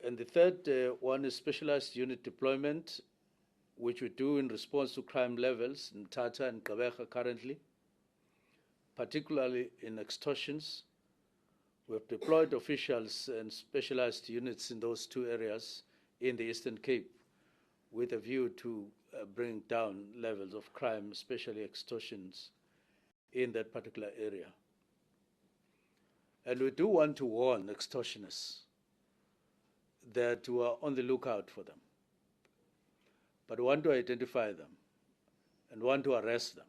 And the third one is specialized unit deployment, which we do in response to crime levels in Tata and Gqeberha currently, particularly in extortions. We have deployed officials and specialized units in those two areas in the Eastern Cape with a view to bring down levels of crime, especially extortions, in that particular area. And we do want to warn extortionists that we are on the lookout for them, but want to identify them and want to arrest them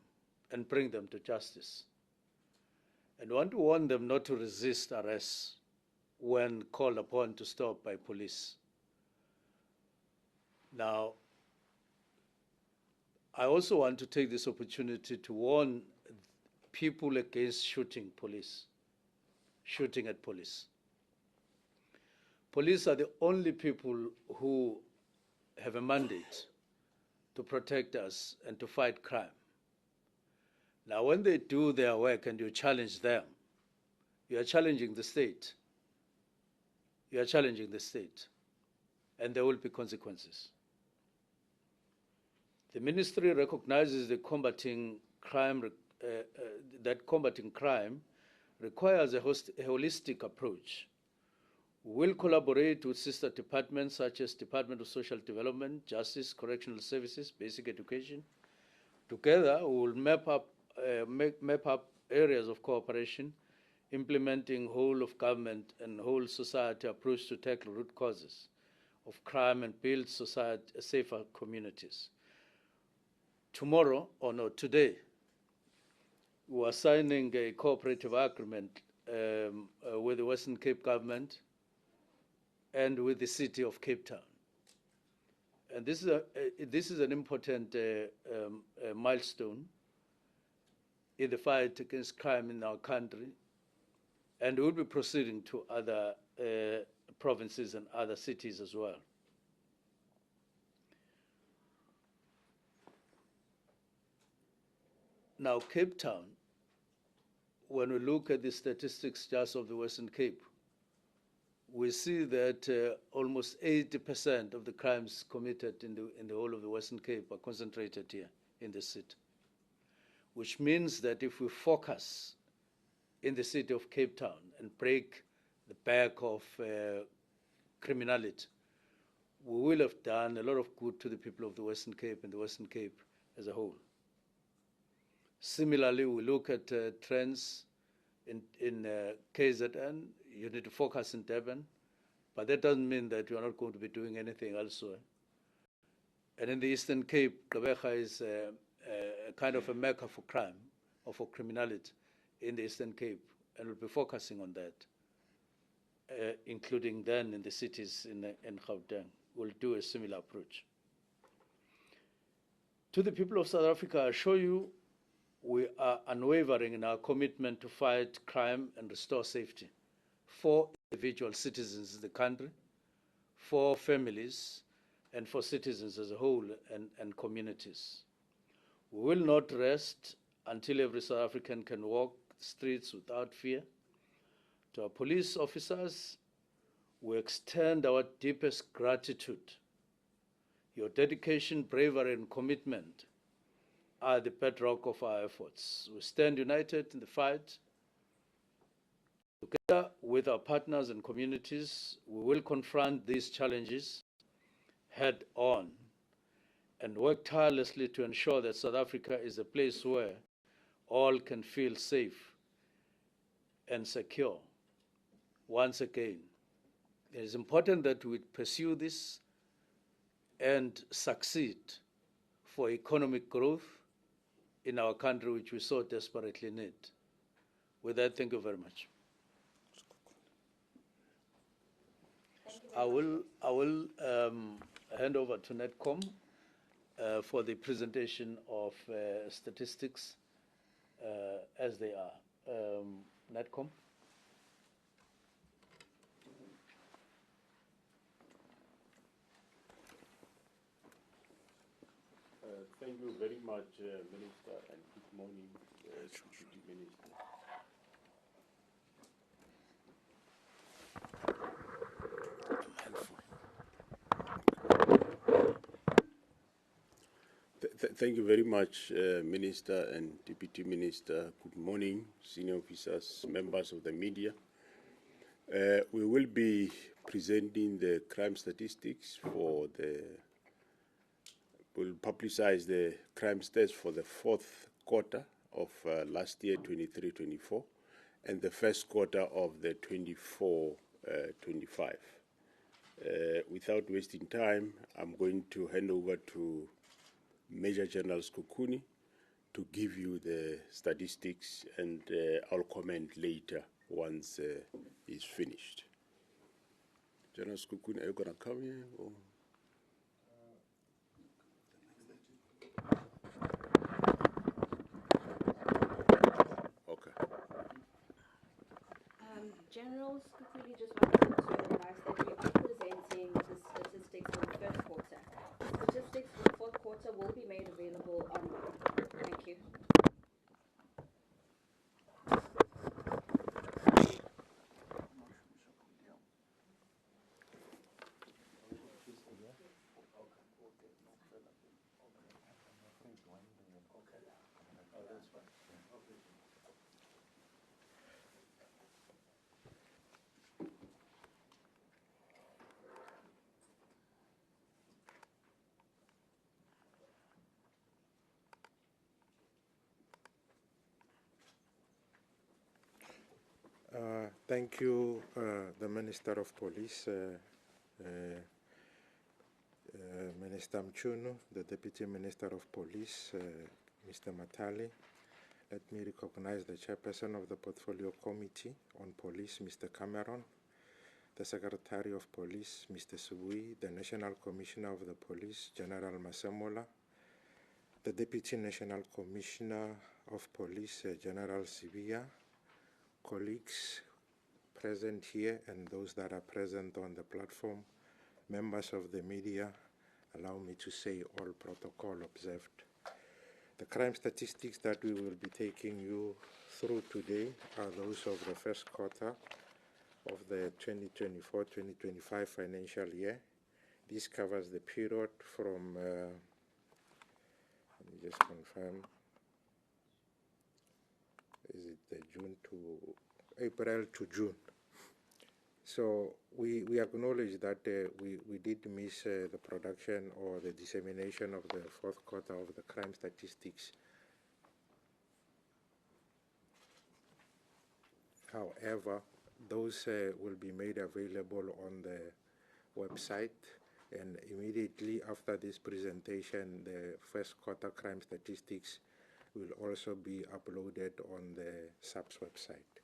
and bring them to justice, and want to warn them not to resist arrest when called upon to stop by police. Now, I also want to take this opportunity to warn people against shooting at police. Police are the only people who have a mandate to protect us and to fight crime. Now, when they do their work and you challenge them, you are challenging the state. You are challenging the state, and there will be consequences. The ministry recognizes that combating crime requires a holistic approach. We will collaborate with sister departments such as Department of Social Development, Justice, Correctional Services, Basic Education. Together, we will map up areas of cooperation, implementing whole of government and whole society approach to tackle root causes of crime and build safer communities. Today, we are signing a cooperative agreement with the Western Cape government and with the city of Cape Town. And this is an important milestone in the fight against crime in our country, and we'll be proceeding to other provinces and other cities as well. Now, Cape Town, when we look at the statistics just of the Western Cape, we see that almost 80% of the crimes committed in the whole of the Western Cape are concentrated here in the city, which means that if we focus in the city of Cape Town and break the back of criminality, we will have done a lot of good to the people of the Western Cape and the Western Cape as a whole. Similarly, we look at trends in KZN. You need to focus in Durban, but that doesn't mean that you are not going to be doing anything elsewhere. And in the Eastern Cape, Gqeberha is a kind of a mecca for crime or for criminality in the Eastern Cape, and we'll be focusing on that, including then in the cities in Gauteng. We'll do a similar approach. To the people of South Africa, I assure you, we are unwavering in our commitment to fight crime and restore safety for individual citizens in the country, for families, and for citizens as a whole and communities. We will not rest until every South African can walk the streets without fear. To our police officers, we extend our deepest gratitude. Your dedication, bravery, and commitment are the bedrock of our efforts. We stand united in the fight. Together with our partners and communities, we will confront these challenges head on and work tirelessly to ensure that South Africa is a place where all can feel safe and secure. Once again, it is important that we pursue this and succeed for economic growth in our country, which we so desperately need. With that, thank you very much. I will hand over to Netcom for the presentation of statistics as they are. Netcom. Thank you very much, Minister, and good morning, Deputy Minister. Thank you very much, Minister and Deputy Minister. Good morning, senior officers, members of the media. We will be presenting the crime statistics we'll publicize the crime stats for the fourth quarter of last year, 23-24, and the first quarter of the 24-25. Without wasting time, I'm going to hand over to Major General Skukuni to give you the statistics, and I'll comment later once it's finished. General Skukuni, are you going to come here? Or? Okay. General Skukuni just wanted to advise that we are presenting the statistics for the first quarter. Statistics for the fourth quarter will be made available online. Thank you. Thank you, the Minister of Police, Minister Mchunu, the Deputy Minister of Police, Mr. Matali. Let me recognize the Chairperson of the Portfolio Committee on Police, Mr. Cameron, the Secretary of Police, Mr. Subui, the National Commissioner of the Police, General Masemola, the Deputy National Commissioner of Police, General Sibia, colleagues present here and those that are present on the platform, members of the media, allow me to say all protocol observed. The crime statistics that we will be taking you through today are those of the first quarter of the 2024-2025 financial year. This covers the period from, let me just confirm, is it the June to April to June? So we acknowledge that we did miss the production or the dissemination of the fourth quarter of the crime statistics. However, those will be made available on the website, and immediately after this presentation, the first quarter crime statistics will also be uploaded on the SAPS website.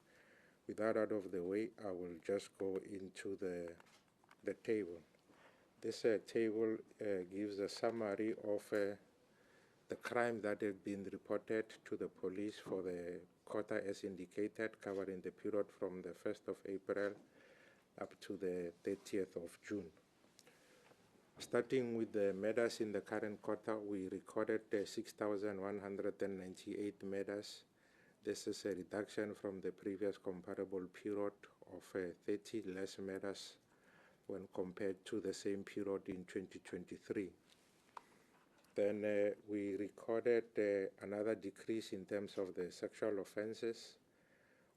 With that out of the way, I will just go into the table. This table gives a summary of the crime that have been reported to the police for the quarter as indicated, covering the period from the 1st of April up to the 30th of June. Starting with the murders in the current quarter, we recorded 6,198 murders. This is a reduction from the previous comparable period of 30 less murders when compared to the same period in 2023. Then we recorded another decrease in terms of the sexual offenses,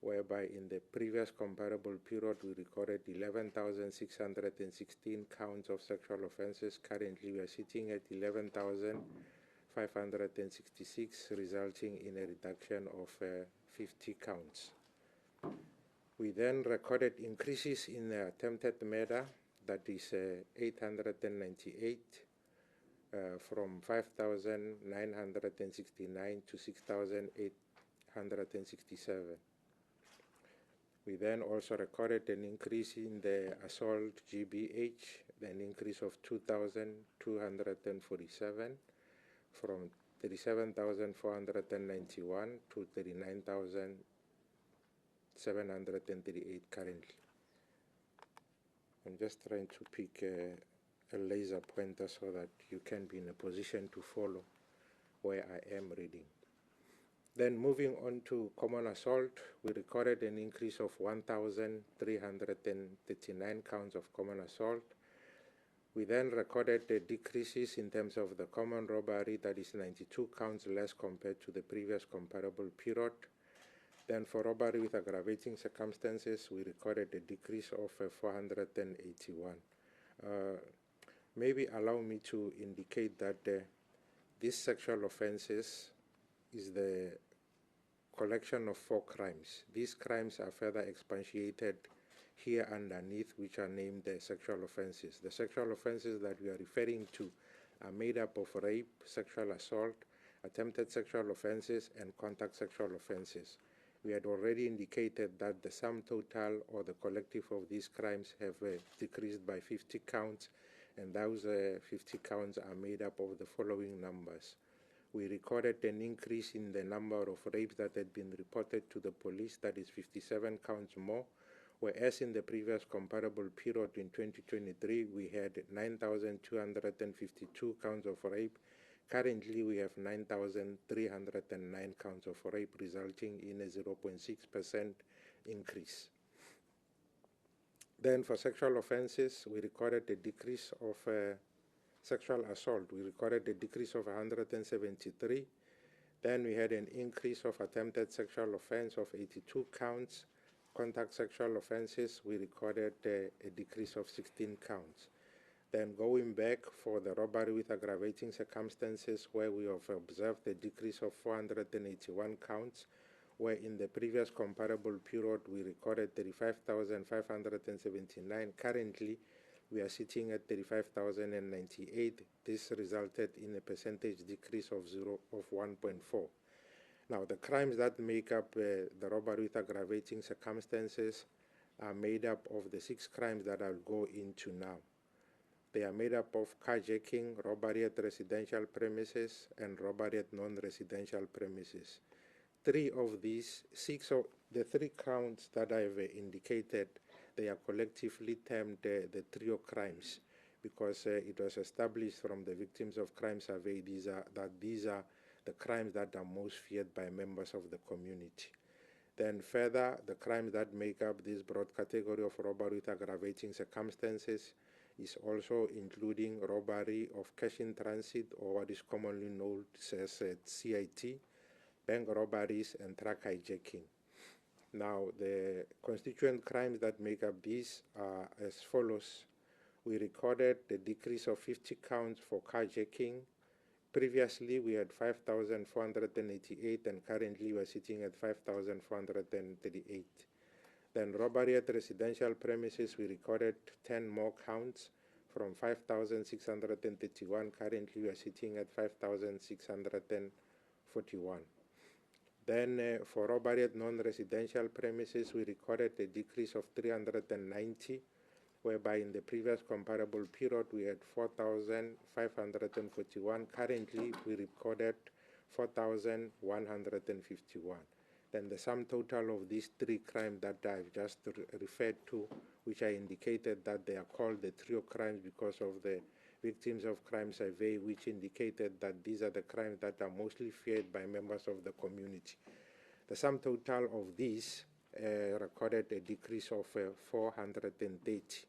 whereby in the previous comparable period we recorded 11,616 counts of sexual offenses. Currently we are sitting at 11,566, resulting in a reduction of 50 counts. We then recorded increases in attempted murder, that is 898, from 5,969 to 6,867. We then also recorded an increase in the assault GBH, an increase of 2,247, from 37,491 to 39,738 currently. I'm just trying to pick a laser pointer so that you can be in a position to follow where I am reading. Then moving on to common assault, we recorded an increase of 1,339 counts of common assault, We then recorded the decreases in terms of the common robbery, that is 92 counts less compared to the previous comparable period. Then for robbery with aggravating circumstances, we recorded a decrease of 481. Maybe allow me to indicate that these sexual offenses is the collection of 4 crimes. These crimes are further expatiated here underneath, which are named sexual offenses. The sexual offenses that we are referring to are made up of rape, sexual assault, attempted sexual offenses, and contact sexual offenses. We had already indicated that the sum total or the collective of these crimes have decreased by 50 counts, and those 50 counts are made up of the following numbers. We recorded an increase in the number of rapes that had been reported to the police, that is 57 counts more, whereas in the previous comparable period in 2023, we had 9,252 counts of rape. Currently, we have 9,309 counts of rape, resulting in a 0.6% increase. Then for sexual offenses, we recorded a decrease of sexual assault. We recorded a decrease of 173. Then we had an increase of attempted sexual offense of 82 counts. Contact sexual offenses, we recorded a decrease of 16 counts. Then going back for the robbery with aggravating circumstances, where we have observed a decrease of 481 counts, where in the previous comparable period we recorded 35,579. Currently, we are sitting at 35,098. This resulted in a percentage decrease of 1.4. Now, the crimes that make up the robbery with aggravating circumstances are made up of the 6 crimes that I'll go into now. They are made up of carjacking, robbery at residential premises, and robbery at non-residential premises. 3 of these, 6 of the 3 counts that I've indicated, they are collectively termed the trio crimes, because it was established from the Victims of Crime Survey these are the crimes that are most feared by members of the community. Then further, the crimes that make up this broad category of robbery with aggravating circumstances is also including robbery of cash in transit, or what is commonly known as CIT, bank robberies, and truck hijacking. Now, the constituent crimes that make up these are as follows. We recorded the decrease of 50 counts for carjacking. Previously, we had 5,488, and currently we're sitting at 5,438. Then robbery at residential premises, we recorded 10 more counts from 5,631. Currently, we are sitting at 5,641. Then for robbery at non-residential premises, we recorded a decrease of 390, whereby in the previous comparable period, we had 4,541. Currently, we recorded 4,151. Then the sum total of these 3 crimes that I've just referred to, which I indicated that they are called the trio crimes because of the Victims of Crime Survey, which indicated that these are the crimes that are mostly feared by members of the community. The sum total of these recorded a decrease of 430.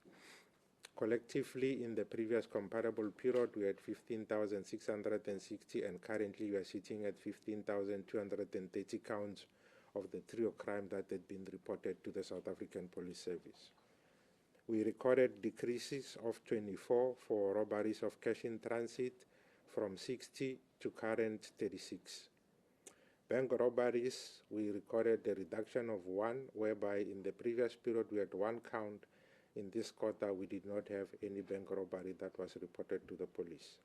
Collectively, in the previous comparable period, we had 15,660, and currently we are sitting at 15,230 counts of the trio crime that had been reported to the South African Police Service. We recorded decreases of 24 for robberies of cash in transit, from 60 to current 36. Bank robberies, we recorded a reduction of 1, whereby in the previous period we had 1 count. In this quarter, we did not have any bank robbery that was reported to the police.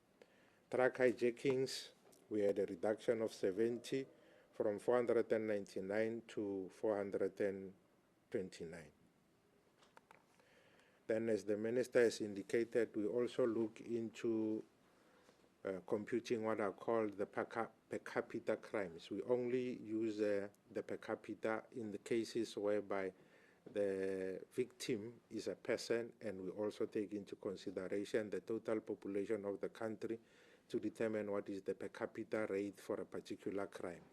Truck hijackings, we had a reduction of 70, from 499 to 429. Then, as the Minister has indicated, we also look into computing what are called the per capita crimes. We only use the per capita in the cases whereby the victim is a person, and we also take into consideration the total population of the country to determine what is the per capita rate for a particular crime.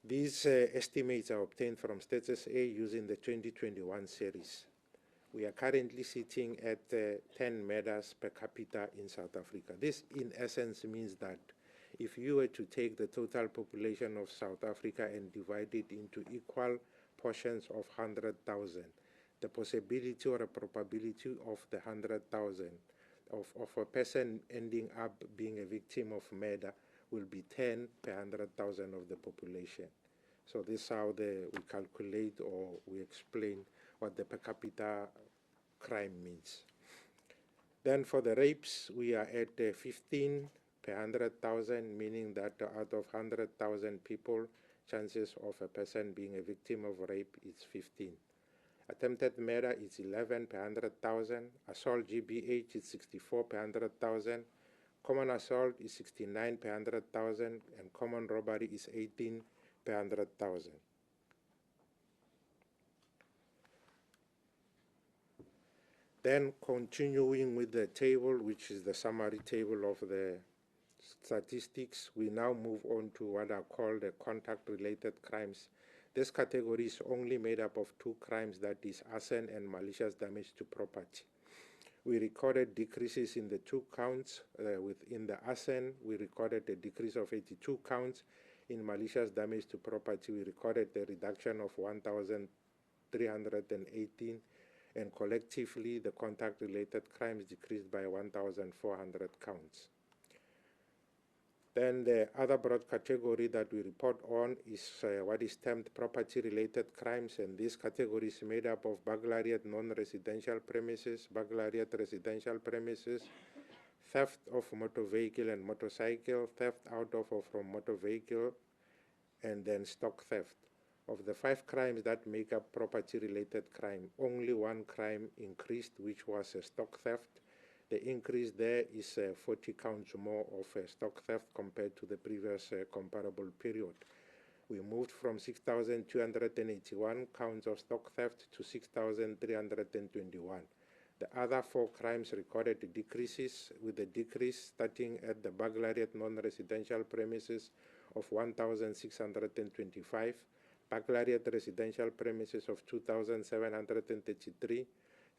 These estimates are obtained from Stats SA using the 2021 series. We are currently sitting at 10 murders per capita in South Africa. This, in essence, means that if you were to take the total population of South Africa and divide it into equal portions of 100,000, the possibility or a probability of the 100,000 of a person ending up being a victim of murder will be 10 per 100,000 of the population. So this is how we calculate or we explain what the per capita crime means. Then for the rapes, we are at 15 per 100,000, meaning that out of 100,000 people, chances of a person being a victim of rape is 15. Attempted murder is 11 per 100,000. Assault GBH is 64 per 100,000. Common assault is 69 per 100,000. And common robbery is 18 per 100,000. Then continuing with the table, which is the summary table of the statistics, we now move on to what are called the contact-related crimes. This category is only made up of two crimes, that is arson and malicious damage to property. We recorded decreases in the two counts. Within the arson, we recorded a decrease of 82 counts. In malicious damage to property, we recorded a reduction of 1,318, and collectively, the contact-related crimes decreased by 1,400 counts. Then the other broad category that we report on is what is termed property-related crimes, and this category is made up of burglary at non-residential premises, burglary at residential premises, theft of motor vehicle and motorcycle, theft out of or from motor vehicle, and then stock theft. Of the 5 crimes that make up property-related crime, only 1 crime increased, which was stock theft. The increase there is 40 counts more of stock theft compared to the previous comparable period. We moved from 6,281 counts of stock theft to 6,321. The other 4 crimes recorded decreases, with the decrease starting at the burglary at non-residential premises of 1,625, burglary at residential premises of 2,733,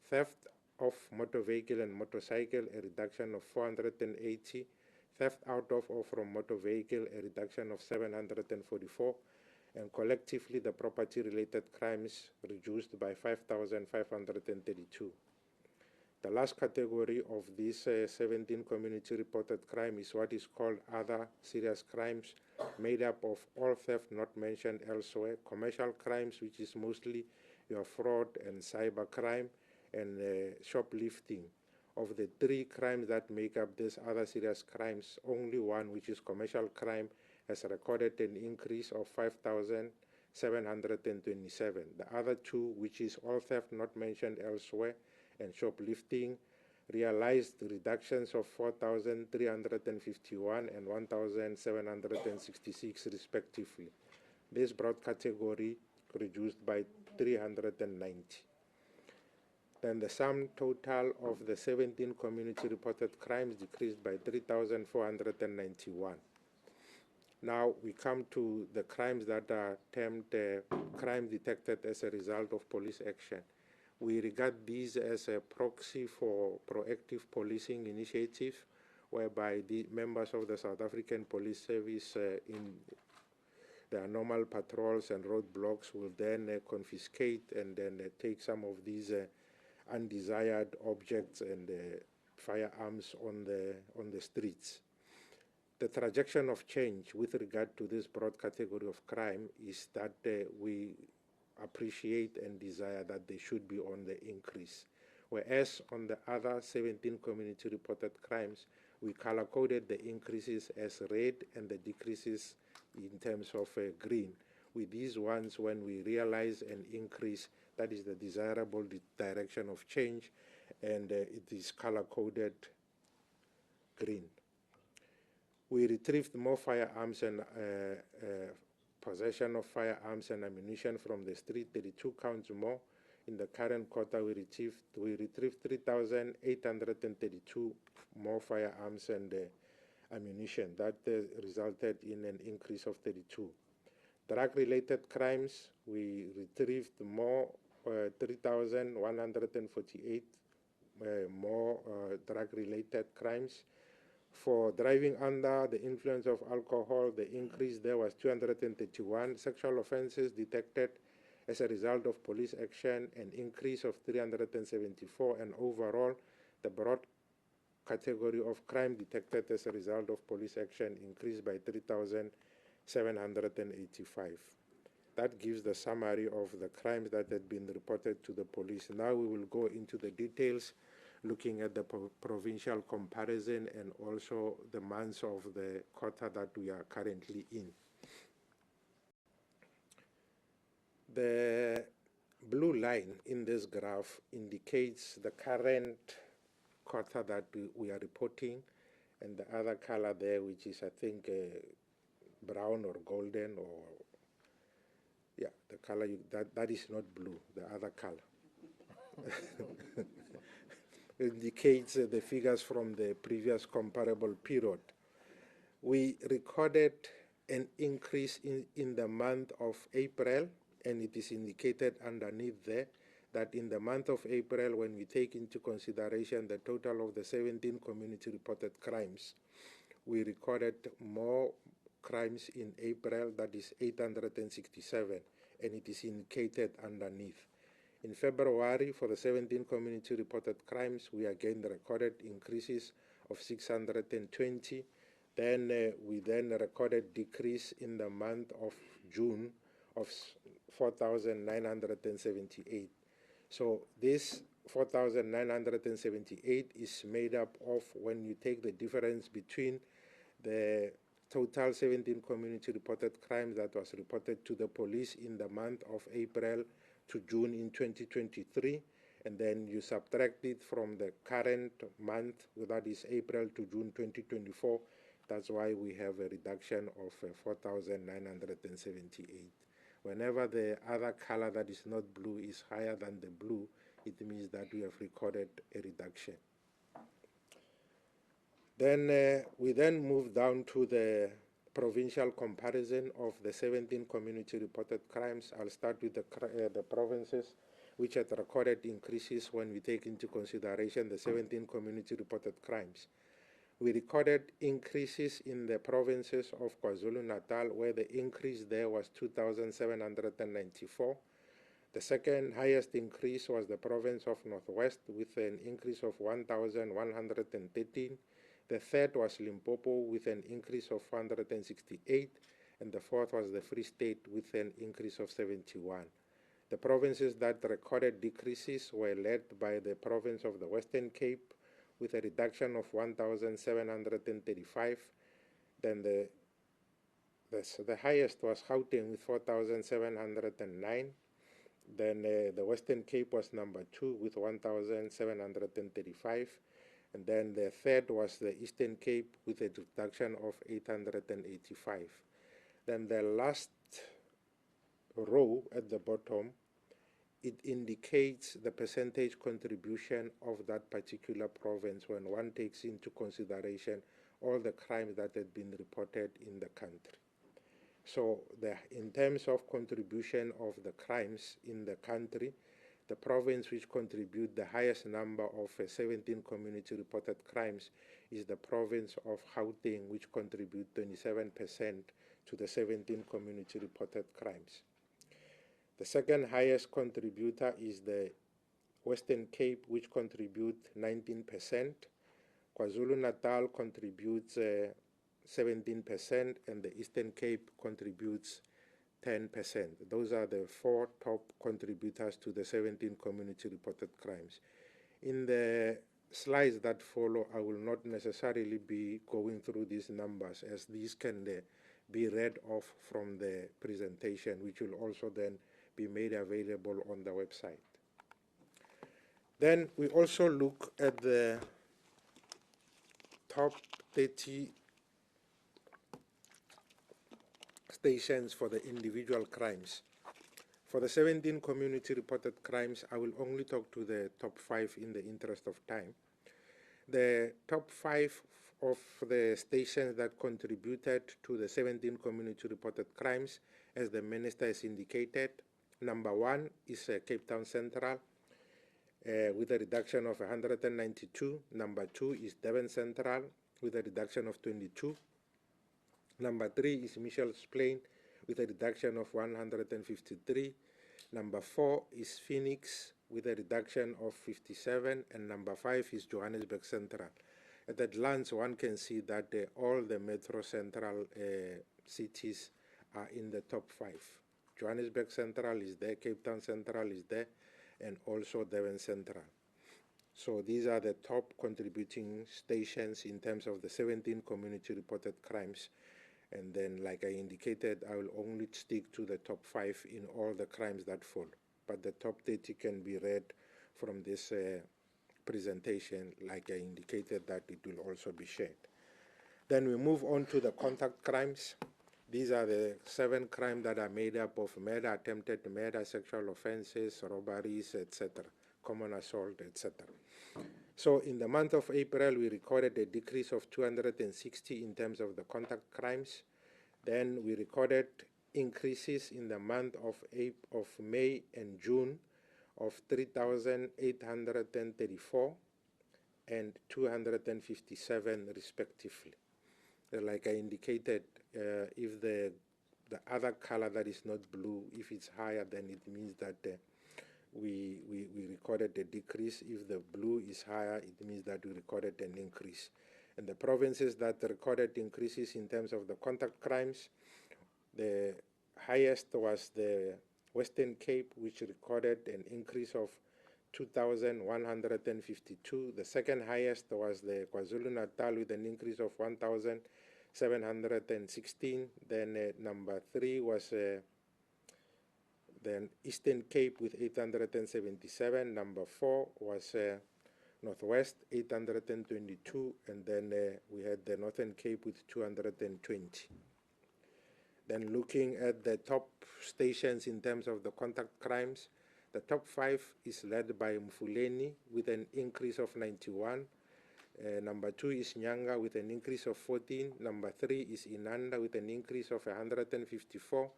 theft of motor vehicle and motorcycle, a reduction of 480, theft out of or from motor vehicle, a reduction of 744, and collectively the property-related crimes reduced by 5,532. The last category of these 17 community-reported crime is what is called other serious crimes, made up of all theft not mentioned elsewhere, commercial crimes, which is mostly your fraud and cyber crime, and shoplifting. Of the 3 crimes that make up these other serious crimes, only one, which is commercial crime, has recorded an increase of 5,727. The other 2, which is all theft not mentioned elsewhere and shoplifting, realized reductions of 4,351 and 1,766 respectively. This broad category reduced by 390. Then the sum total of the 17 community-reported crimes decreased by 3,491. Now we come to the crimes that are termed crime detected as a result of police action. We regard these as a proxy for proactive policing initiative, whereby the members of the South African Police Service in their normal patrols and roadblocks will then confiscate and then take some of these undesired objects and firearms on the streets. The trajectory of change with regard to this broad category of crime is that we appreciate and desire that they should be on the increase. Whereas on the other 17 community reported crimes, we color-coded the increases as red and the decreases in terms of green. With these ones, when we realize an increase, that is the desirable direction of change, and it is color-coded green. We retrieved more firearms and possession of firearms and ammunition from the street, 32 counts more. In the current quarter, we retrieved 3,832 more firearms and ammunition. That resulted in an increase of 32. Drug-related crimes, we retrieved more 3,148 more drug-related crimes. For driving under the influence of alcohol, the increase there was 231 sexual offenses detected as a result of police action, an increase of 374, and overall, the broad category of crime detected as a result of police action increased by 3,785. That gives the summary of the crimes that had been reported to the police. Now we will go into the details, looking at the provincial comparison and also the months of the quarter that we are currently in. The blue line in this graph indicates the current quarter that we are reporting, and the other color there, which is I think brown or golden, or yeah, the color that is not blue, the other color. Indicates the figures from the previous comparable period. We recorded an increase in the month of April, and it is indicated underneath there that in the month of April, when we take into consideration the total of the 17 community reported crimes, we recorded more crimes in April, that is 867, and it is indicated underneath. In February, for the 17 community reported crimes, we again recorded increases of 620. Then we recorded decrease in the month of June of 4,978. So this 4,978 is made up of, when you take the difference between the total 17 community reported crimes that was reported to the police in the month of April to June in 2023, and then you subtract it from the current month, that is April to June 2024. That's why we have a reduction of 4,978. Whenever the other color that is not blue is higher than the blue, it means that we have recorded a reduction. Then we move down to the provincial comparison of the 17 community reported crimes. I'll start with the provinces which had recorded increases when we take into consideration the 17 community reported crimes. We recorded increases in the provinces of KwaZulu-Natal, where the increase there was 2,794. The second highest increase was the province of Northwest, with an increase of 1,113. The third was Limpopo with an increase of 468, and the fourth was the Free State with an increase of 71. The provinces that recorded decreases were led by the province of the Western Cape with a reduction of 1,735. Then the highest was Gauteng with 4,709. Then the Western Cape was number 2 with 1,735. And then the third was the Eastern Cape with a reduction of 885. Then the last row at the bottom, it indicates the percentage contribution of that particular province when one takes into consideration all the crimes that had been reported in the country. So in terms of contribution of the crimes in the country, the province which contribute the highest number of 17 community reported crimes is the province of Gauteng, which contribute 27% to the 17 community reported crimes. The second highest contributor is the Western Cape, which contribute 19%. KwaZulu-Natal contributes 17%, and the Eastern Cape contributes 10%. Those are the 4 top contributors to the 17 community reported crimes. In the slides that follow, I will not necessarily be going through these numbers, as these can be read off from the presentation, which will also then be made available on the website. Then we also look at the top 30 stations for the individual crimes. For the 17 community reported crimes, I will only talk to the top 5 in the interest of time. The top 5 of the stations that contributed to the 17 community reported crimes, as the minister has indicated, Number 1 is Cape Town Central with a reduction of 192. Number 2 is Durban Central with a reduction of 22. Number 3 is Mitchell's Plain with a reduction of 153. Number 4 is Phoenix with a reduction of 57. And number 5 is Johannesburg Central. At a glance, one can see that all the Metro Central cities are in the top 5. Johannesburg Central is there, Cape Town Central is there, and also Durban Central. So these are the top contributing stations in terms of the 17 community reported crimes. And then, like I indicated, I will only stick to the top 5 in all the crimes that follow. But the top 30 can be read from this presentation, like I indicated that it will also be shared. Then we move on to the contact crimes. These are the 7 crimes that are made up of murder, attempted murder, sexual offenses, robberies, etc., common assault, etc. So in the month of April, we recorded a decrease of 260 in terms of the contact crimes. Then we recorded increases in the month of May and June of 3,834 and 257 respectively. Like I indicated, if the other color that is not blue, if it's higher, then it means that we recorded a decrease. If the blue is higher, it means that we recorded an increase. And the provinces that recorded increases in terms of the contact crimes, the highest was the Western Cape, which recorded an increase of 2,152. The second highest was the KwaZulu-Natal with an increase of 1,716. Then number 3 was the Eastern Cape with 877. Number 4 was Northwest, 822. And then we had the Northern Cape with 220. Then looking at the top stations in terms of the contact crimes, the top 5 is led by Mfuleni with an increase of 91. Number 2 is Nyanga with an increase of 14. Number 3 is Inanda with an increase of 154.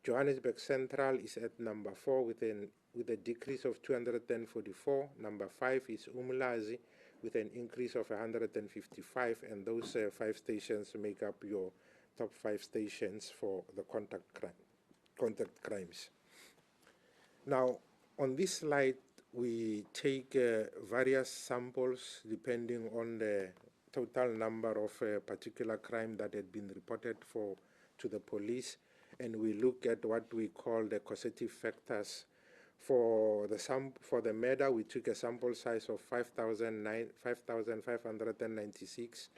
Johannesburg Central is at number 4 with a decrease of 244. Number 5 is Umlazi with an increase of 155. And those 5 stations make up your top 5 stations for the contact crimes. Now, on this slide, we take various samples depending on the total number of particular crime that had been reported to the police, and we look at what we call the causative factors. For the murder, we took a sample size of 5,596.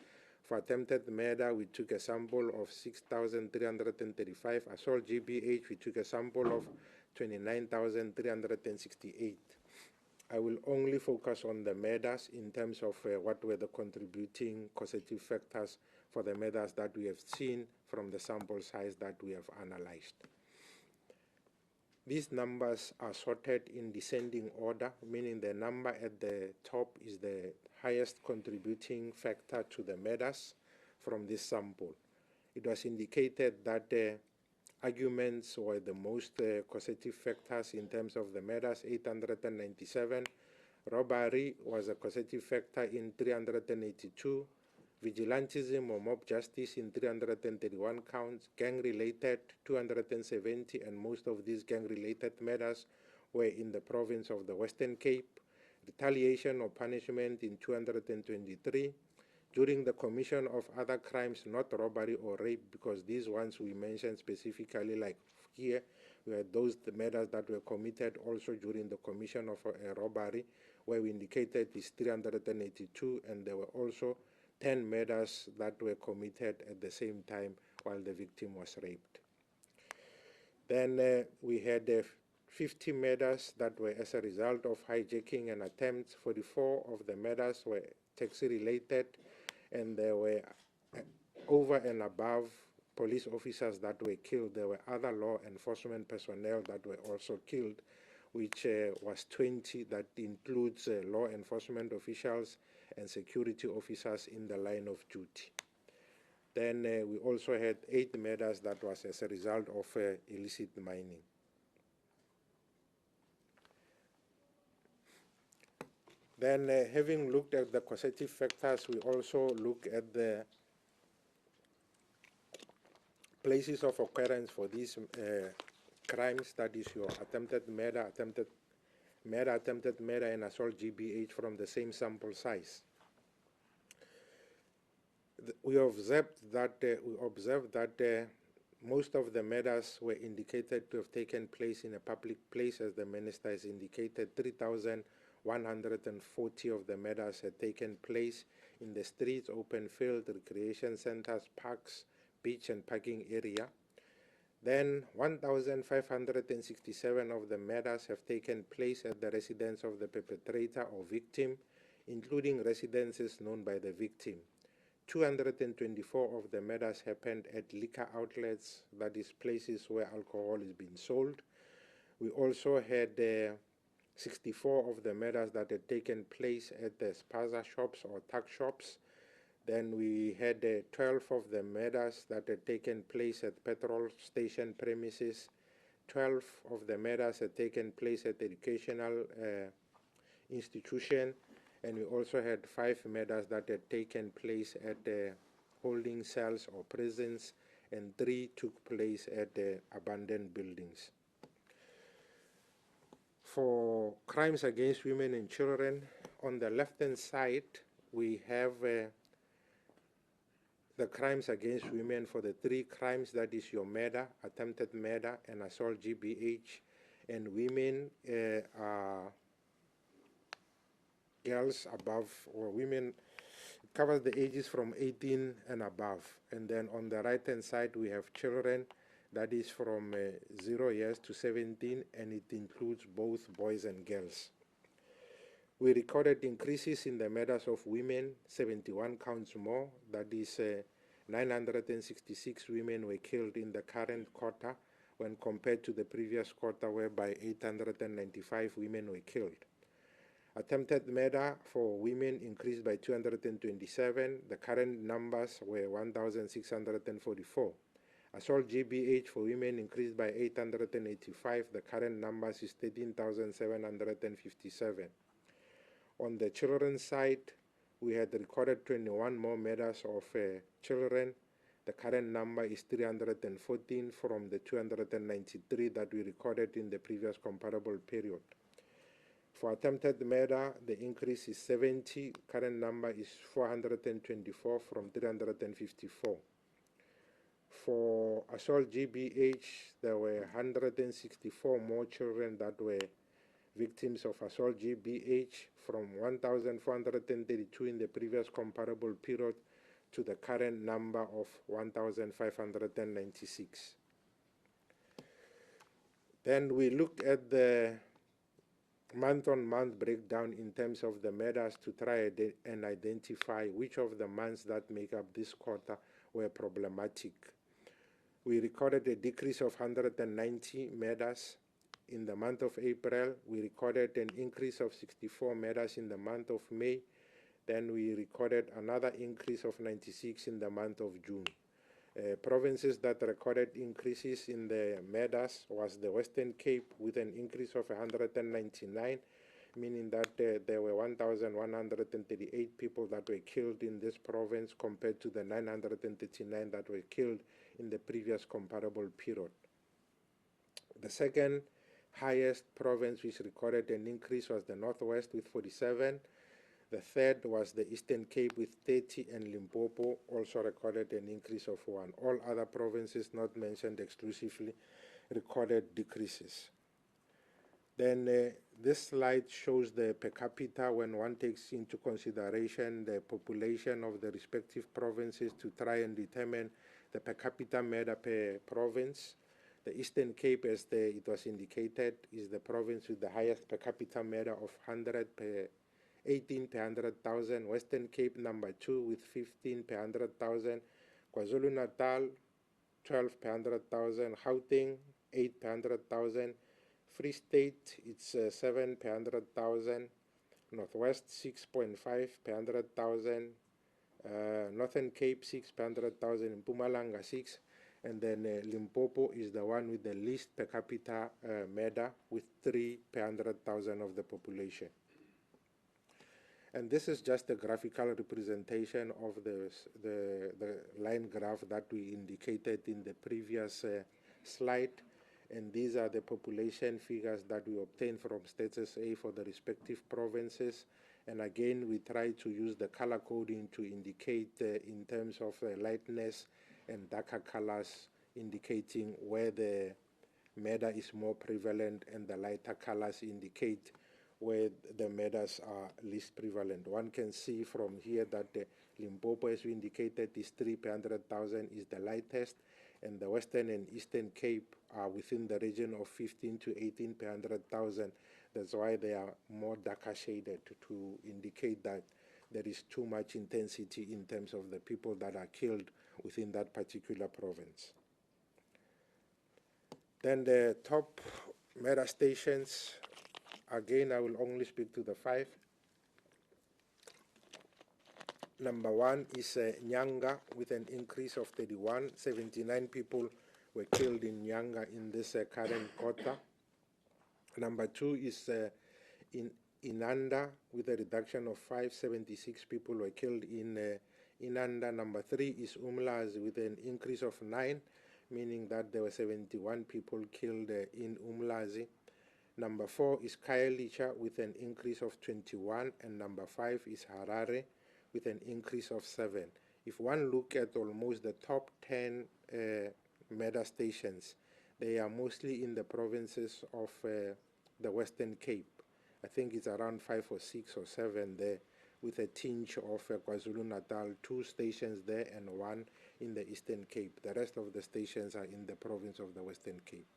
For attempted murder, we took a sample of 6,335. Assault GBH, we took a sample of 29,368. I will only focus on the murders in terms of what were the contributing causative factors for the murders that we have seen from the sample size that we have analyzed. These numbers are sorted in descending order, meaning the number at the top is the highest contributing factor to the murders from this sample. It was indicated that arguments were the most causative factors in terms of the murders, 897. Robbery was a causative factor in 382. Vigilantism or mob justice in 331 counts. Gang-related, 270, and most of these gang-related murders were in the province of the Western Cape. Retaliation or punishment in 223. During the commission of other crimes, not robbery or rape, because these ones we mentioned specifically, like here, we had those murders that were committed also during the commission of a robbery, where we indicated is 382, and there were also 10 murders that were committed at the same time while the victim was raped. Then we had 50 murders that were as a result of hijacking and attempts. 44 of the murders were taxi-related, and there were over and above police officers that were killed. There were other law enforcement personnel that were also killed, which was 20. That includes law enforcement officials and security officers in the line of duty. Then we also had 8 murders that was as a result of illicit mining. Then, having looked at the causative factors, we also look at the places of occurrence for these crimes, that is your attempted murder, attempted murder, and assault GBH from the same sample size. We observed that most of the murders were indicated to have taken place in a public place, as the minister has indicated. 3,140 of the murders had taken place in the streets, open field, recreation centers, parks, beach and parking area. Then 1,567 of the murders have taken place at the residence of the perpetrator or victim, including residences known by the victim. 224 of the murders happened at liquor outlets, that is places where alcohol is being sold. We also had 64 of the murders that had taken place at the spaza shops or tuck shops. Then we had 12 of the murders that had taken place at petrol station premises. 12 of the murders had taken place at educational institution. And we also had 5 murders that had taken place at holding cells or prisons, and 3 took place at abandoned buildings. For crimes against women and children, on the left-hand side, we have the crimes against women for the 3 crimes, that is your murder, attempted murder, and assault GBH. And women are girls above, or women, it covers the ages from 18 and above. And then on the right hand side we have children, that is from 0 years to 17, and it includes both boys and girls. We recorded increases in the murders of women, 71 counts more, that is 966 women were killed in the current quarter when compared to the previous quarter, whereby 895 women were killed. Attempted murder for women increased by 227. The current numbers were 1,644. Assault GBH for women increased by 885. The current numbers is 13,757. On the children's side, we had recorded 21 more murders of children. The current number is 314 from the 293 that we recorded in the previous comparable period. For attempted murder, the increase is 70. Current number is 424 from 354. For assault GBH, there were 164 more children that were victims of assault GBH, from 1,432 in the previous comparable period to the current number of 1,596. Then we looked at the month-on-month breakdown in terms of the murders to try and identify which of the months that make up this quarter were problematic. We recorded a decrease of 190 murders. In the month of April, we recorded an increase of 64 murders in the month of May. Then we recorded another increase of 96 in the month of June. Provinces that recorded increases in the murders was the Western Cape, with an increase of 199, meaning that there were 1,138 people that were killed in this province compared to the 939 that were killed in the previous comparable period. The second highest province which recorded an increase was the Northwest with 47. The third was the Eastern Cape with 30, and Limpopo also recorded an increase of 1. All other provinces not mentioned exclusively recorded decreases. Then this slide shows the per capita when one takes into consideration the population of the respective provinces to try and determine the per capita murder per province. The Eastern Cape, as it was indicated, is the province with the highest per capita murder of 18 per 100,000. Western Cape number 2 with 15 per 100,000. KwaZulu-Natal 12 per 100,000. Gauteng 8 per 100,000. Free State, it's 7 per 100,000. Northwest 6.5 per 100,000. Northern Cape 6 per 100,000. Mpumalanga 6. And then Limpopo is the one with the least per capita murder with 3 per 100,000 of the population. And this is just a graphical representation of the line graph that we indicated in the previous slide. And these are the population figures that we obtained from StatsSA for the respective provinces. And again, we try to use the color coding to indicate in terms of lightness and darker colors, indicating where the murder is more prevalent, and the lighter colors indicate where the murders are least prevalent. One can see from here that the Limpopo, as we indicated, is 3 per 100,000 is the lightest, and the Western and Eastern Cape are within the region of 15 to 18 per 100,000. That's why they are more darker shaded to indicate that there is too much intensity in terms of the people that are killed within that particular province. Then the top murder stations, again, I will only speak to the 5. Number 1 is Nyanga with an increase of 31. 79 people were killed in Nyanga in this current quarter. Number 2 is in Inanda with a reduction of 5. 76 people were killed in Inanda. Number 3 is Umlazi with an increase of 9, meaning that there were 71 people killed in Umlazi. Number 4 is Khayelitsha with an increase of 21, and number 5 is Harare with an increase of 7. If one look at almost the top 10 murder stations, they are mostly in the provinces of the Western Cape. I think it's around 5 or 6 or 7 there, with a tinge of KwaZulu-Natal, 2 stations there and 1 in the Eastern Cape. The rest of the stations are in the province of the Western Cape.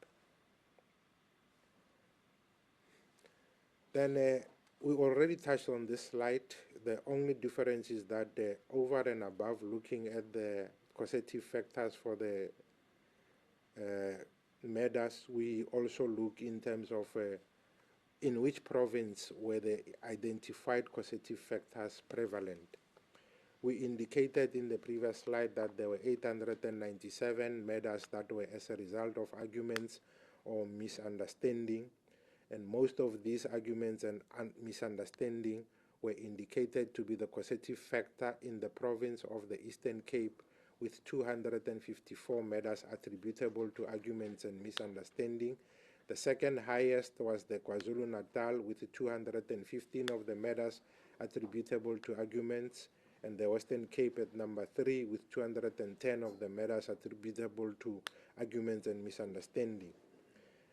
Then we already touched on this slide. The only difference is that over and above looking at the causative factors for the murders, we also look in terms of in which province were the identified causative factors prevalent. We indicated in the previous slide that there were 897 murders that were as a result of arguments or misunderstanding, and most of these arguments and misunderstanding were indicated to be the causative factor in the province of the Eastern Cape, with 254 murders attributable to arguments and misunderstanding. The second highest was the KwaZulu-Natal, with 215 of the murders attributable to arguments, and the Western Cape at number 3 with 210 of the murders attributable to arguments and misunderstanding.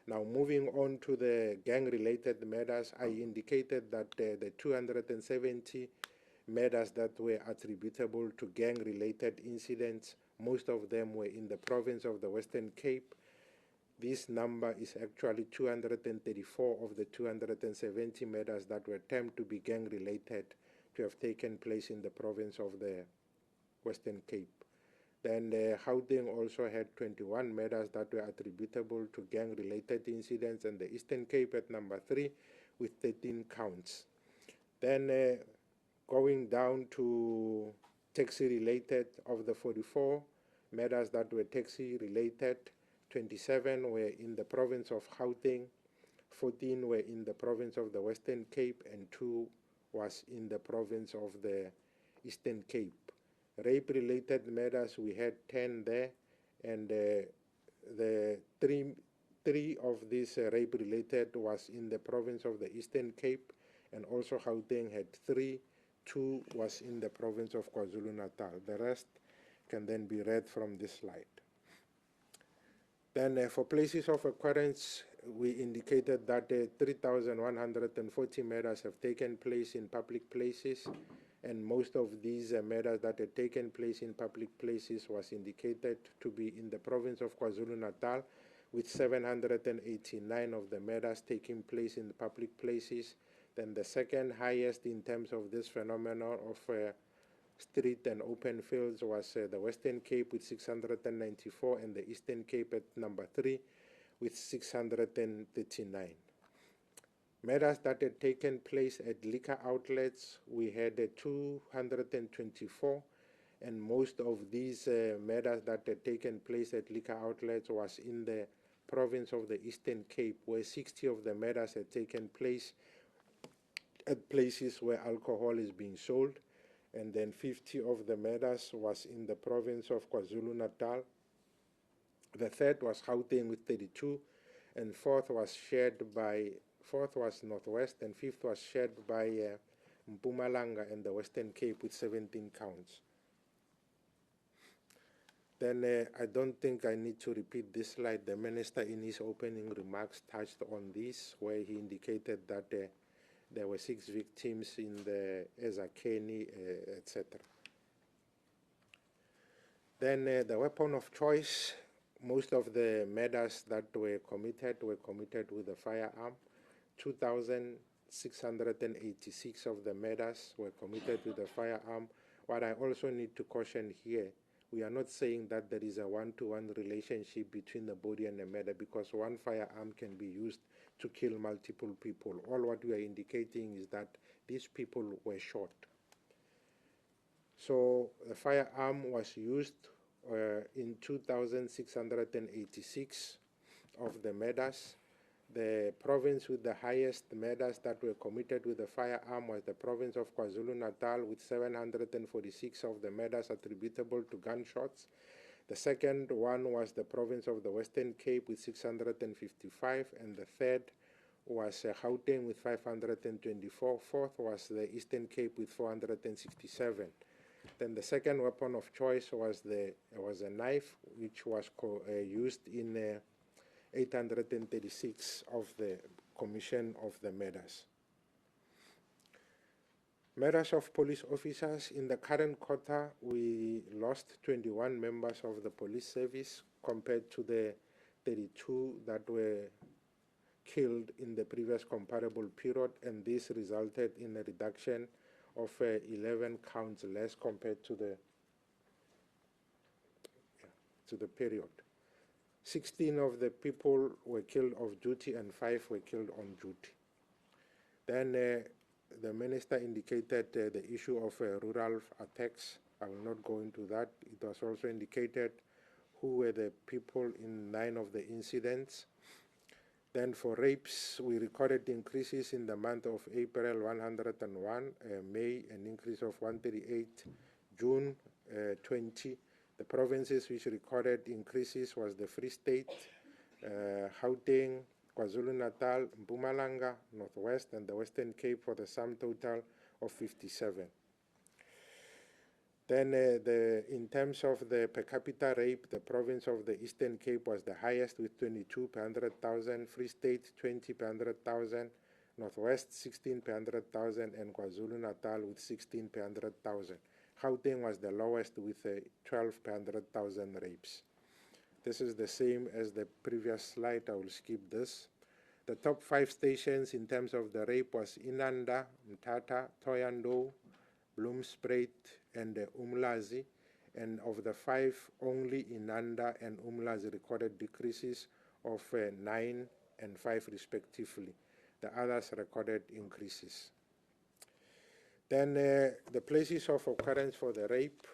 Now, moving on to the gang-related murders, I indicated that the 270 murders that were attributable to gang-related incidents, most of them were in the province of the Western Cape. This number is actually 234 of the 270 murders that were termed to be gang-related to have taken place in the province of the Western Cape. Then Gauteng also had 21 murders that were attributable to gang-related incidents, and the Eastern Cape at number 3 with 13 counts. Then going down to taxi-related, of the 44 murders that were taxi-related, 27 were in the province of Gauteng, 14 were in the province of the Western Cape, and 2 was in the province of the Eastern Cape. Rape-related murders, we had 10 there, and the three of these rape-related was in the province of the Eastern Cape, and also Gauteng had 3. 2 was in the province of KwaZulu-Natal. The rest can then be read from this slide. Then for places of occurrence, we indicated that 3,140 murders have taken place in public places, and most of these murders that had taken place in public places was indicated to be in the province of KwaZulu-Natal, with 789 of the murders taking place in the public places. Then the second highest in terms of this phenomenon of street and open fields was the Western Cape with 694, and the Eastern Cape at number 3 with 639. Murders that had taken place at liquor outlets, we had 224, and most of these murders that had taken place at liquor outlets was in the province of the Eastern Cape, where 60 of the murders had taken place at places where alcohol is being sold. And then 50 of the murders was in the province of KwaZulu-Natal. The third was Gauteng with 32, and fourth was Northwest, and fifth was shared by Mpumalanga and the Western Cape with 17 counts. Then I don't think I need to repeat this slide. The minister in his opening remarks touched on this, where he indicated that there were 6 victims in the Ezakeni, etc. Then the weapon of choice, most of the murders that were committed with a firearm. 2,686 of the murders were committed with a firearm. What I also need to caution here, we are not saying that there is a one-to-one relationship between the body and the murder, because one firearm can be used to kill multiple people. All what we are indicating is that these people were shot. So the firearm was used in 2,686 of the murders. The province with the highest murders that were committed with a firearm was the province of KwaZulu-Natal, with 746 of the murders attributable to gunshots. The second one was the province of the Western Cape with 655, and the third was Gauteng with 524. Fourth was the Eastern Cape with 467. Then the second weapon of choice was a knife, which was used in 836 of the commission of the murders. Murders of police officers. In the current quarter, we lost 21 members of the police service compared to the 32 that were killed in the previous comparable period, and this resulted in a reduction of 11 counts less compared to the period. 16 of the people were killed off duty and 5 were killed on duty. Then the minister indicated the issue of rural attacks. I will not go into that. It was also indicated who were the people in 9 of the incidents. Then for rapes, we recorded increases in the month of April, 101, May, an increase of 138, June, 20. The provinces which recorded increases was the Free State, Gauteng, KwaZulu-Natal, Mpumalanga, Northwest, and the Western Cape, for the sum total of 57. Then in terms of the per capita rape, the province of the Eastern Cape was the highest with 22 per 100,000, Free State 20 per 100,000, Northwest 16 per 100,000, and KwaZulu-Natal with 16 per 100,000. Gauteng was the lowest with 12 per 100,000 rapes. This is the same as the previous slide. I will skip this. The top 5 stations in terms of the rape was Inanda, Mthatha, Thohoyandou, Bloemspruit, and Umlazi. And of the 5, only Inanda and Umlazi recorded decreases of 9 and 5 respectively. The others recorded increases. Then the places of occurrence for the rape,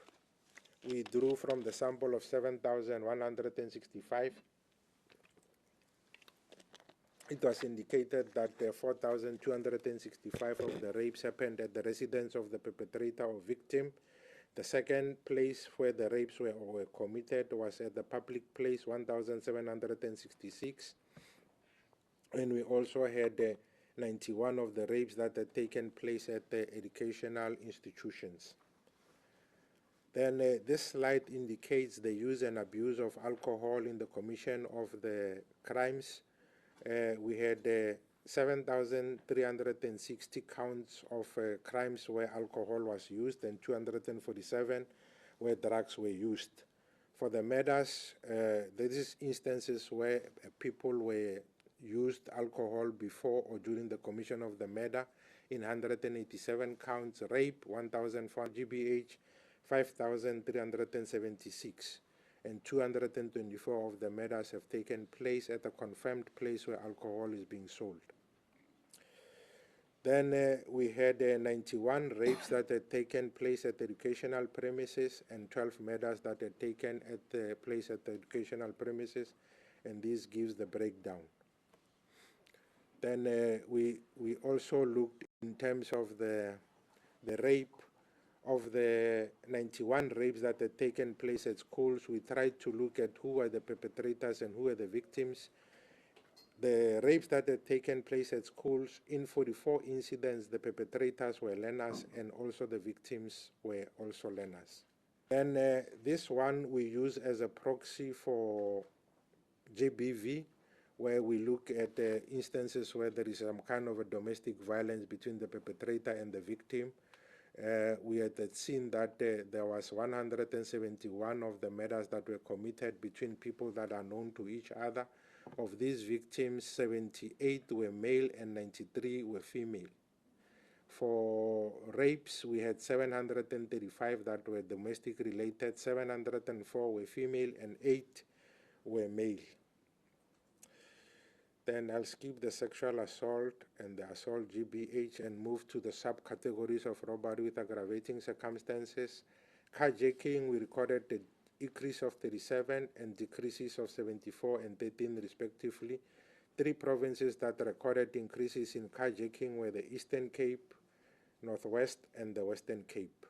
we drew from the sample of 7,165. It was indicated that 4,265 of the rapes happened at the residence of the perpetrator or victim. The second place where the rapes were committed was at the public place, 1,766. And we also had 91 of the rapes that had taken place at the educational institutions. Then this slide indicates the use and abuse of alcohol in the commission of the crimes. We had 7,360 counts of crimes where alcohol was used, and 247 where drugs were used. For the murders, there is instances where people were used alcohol before or during the commission of the murder in 187 counts. Rape, 1,004 GBH, 5,376. And 224 of the murders have taken place at a confirmed place where alcohol is being sold. Then we had 91 rapes that had taken place at educational premises and 12 murders that had taken place at the educational premises, and this gives the breakdown. Then we also looked in terms of the rape. Of the 91 rapes that had taken place at schools, we tried to look at who were the perpetrators and who were the victims. The rapes that had taken place at schools, in 44 incidents, the perpetrators were learners and also the victims were also learners. And this one we use as a proxy for GBV, where we look at instances where there is some kind of a domestic violence between the perpetrator and the victim. We had seen that there was 171 of the murders that were committed between people that are known to each other. Of these victims, 78 were male and 93 were female. For rapes, we had 735 that were domestic related, 704 were female and 8 were male. Then I'll skip the sexual assault and the assault GBH and move to the subcategories of robbery with aggravating circumstances. Hijacking, we recorded the increase of 37 and decreases of 74 and 13 respectively. 3 provinces that recorded increases in hijacking were the Eastern Cape, Northwest, and the Western Cape.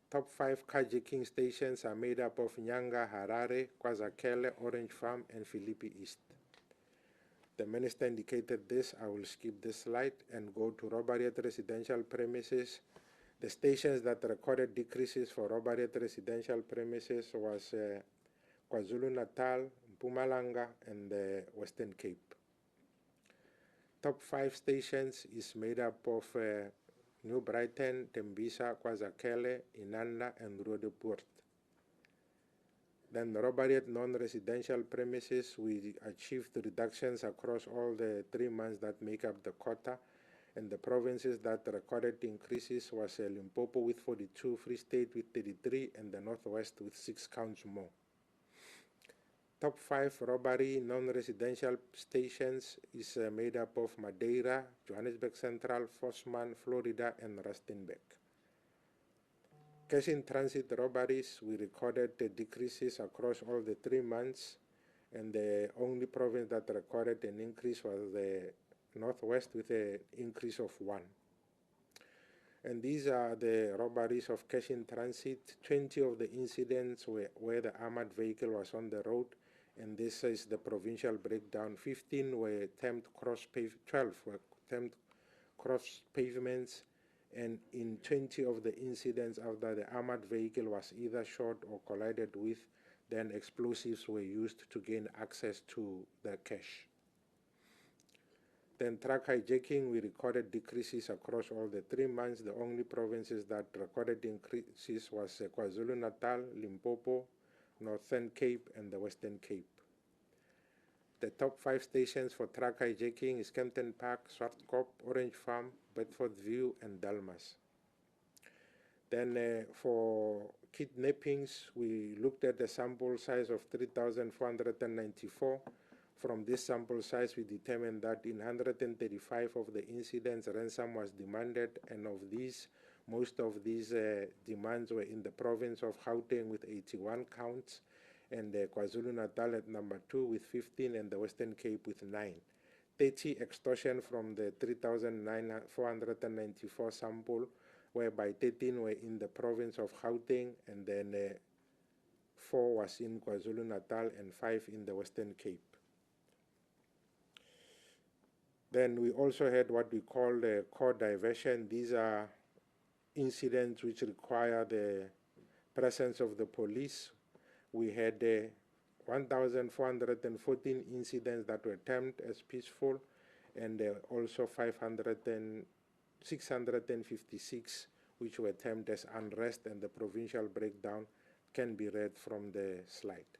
Top 5 hijacking stations are made up of Nyanga, Harare, KwaZulu, Orange Farm, and Philippi East. The minister indicated this. I will skip this slide and go to robbery at residential premises. The stations that recorded decreases for robbery at residential premises was KwaZulu-Natal, Mpumalanga, and the Western Cape. Top 5 stations is made up of New Brighton, Tembisa, KwaZulu, Inanda, and Roodepoort. Then robbery at non-residential premises, we achieved reductions across all the 3 months that make up the quota. And the provinces that recorded increases was Limpopo with 42, Free State with 33, and the Northwest with 6 counts more. Top 5 robbery non-residential stations is made up of Madeira, Johannesburg Central, Forsman, Florida, and Rustenburg. Cash in transit robberies, we recorded the decreases across all the 3 months, and the only province that recorded an increase was the Northwest with an increase of 1. And these are the robberies of cash in transit. 20 of the incidents where the armored vehicle was on the road, and this is the provincial breakdown. 15 were 12 were attempt cross pavements, and in 20 of the incidents after the armored vehicle was either shot or collided with, then explosives were used to gain access to the cash. Then truck hijacking, we recorded decreases across all the 3 months. The only provinces that recorded increases was KwaZulu-Natal, Limpopo, Northern Cape, and the Western Cape. The top 5 stations for truck hijacking is Kempton Park, Swartkop, Orange Farm, Bedford View, and Dalmas. Then for kidnappings, we looked at the sample size of 3,494. From this sample size, we determined that in 135 of the incidents, ransom was demanded, and of these, most of these demands were in the province of Gauteng with 81 counts, and KwaZulu-Natal at number 2 with 15, and the Western Cape with 9. 30 extortion from the 3,494 sample, whereby 13 were in the province of Gauteng, and then 4 was in KwaZulu-Natal and 5 in the Western Cape. Then we also had what we call the core diversion. These are incidents which require the presence of the police. We had 1,414 incidents that were termed as peaceful, and also 656 which were termed as unrest, and the provincial breakdown can be read from the slide.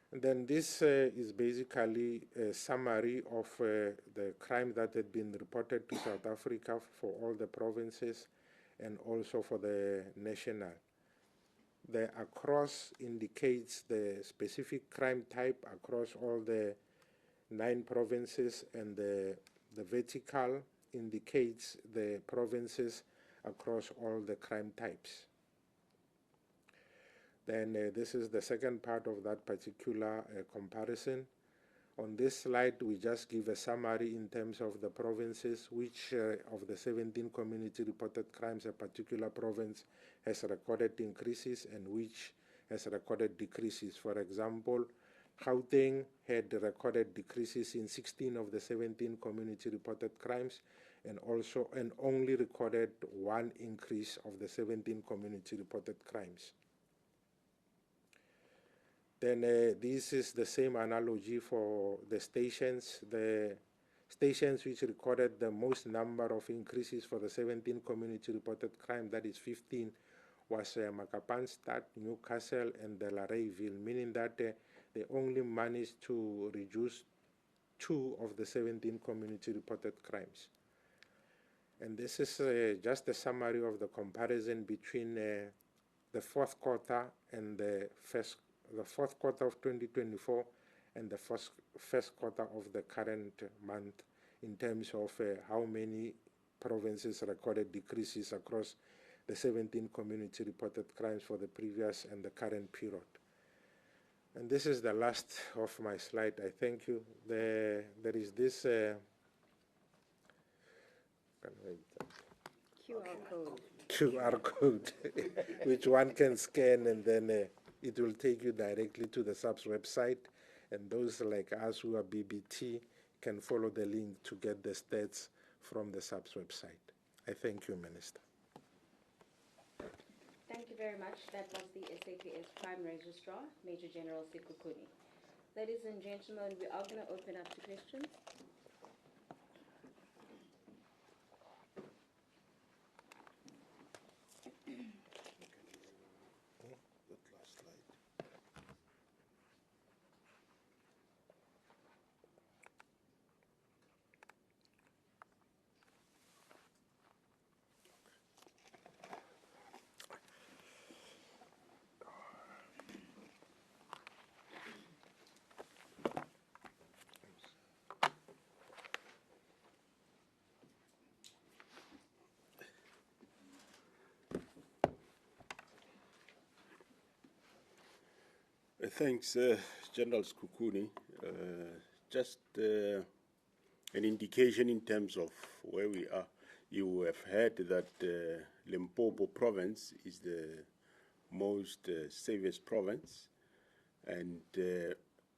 And then this is basically a summary of the crime that had been reported to South Africa for all the provinces and also for the national. The across indicates the specific crime type across all the 9 provinces, and the vertical indicates the provinces across all the crime types. Then this is the second part of that particular comparison. On this slide, we just give a summary in terms of the provinces, which of the 17 community reported crimes a particular province has recorded increases and which has recorded decreases. For example, Gauteng had recorded decreases in 16 of the 17 community reported crimes and only recorded one increase of the 17 community reported crimes. Then this is the same analogy for the stations. The stations which recorded the most number of increases for the 17 community reported crime, that is 15, was Makapanstad, Newcastle, and Delareyville, meaning that they only managed to reduce 2 of the 17 community reported crimes. And this is just a summary of the comparison between the fourth quarter and the fourth quarter of 2024 and the first quarter of the current month in terms of how many provinces recorded decreases across the 17 community reported crimes for the previous and the current period. And this is the last of my slide. I thank you. There is this QR code which one can scan, and then it will take you directly to the SAPS website, and those like us who are BBT can follow the link to get the stats from the SAPS website. I thank you, Minister. Thank you very much. That was the SAPS Crime Registrar, Major General Sekukuni. Ladies and gentlemen, we are going to open up to questions. Thanks, General Sekukuni. Just an indication in terms of where we are. You have heard that Limpopo province is the most safest province. And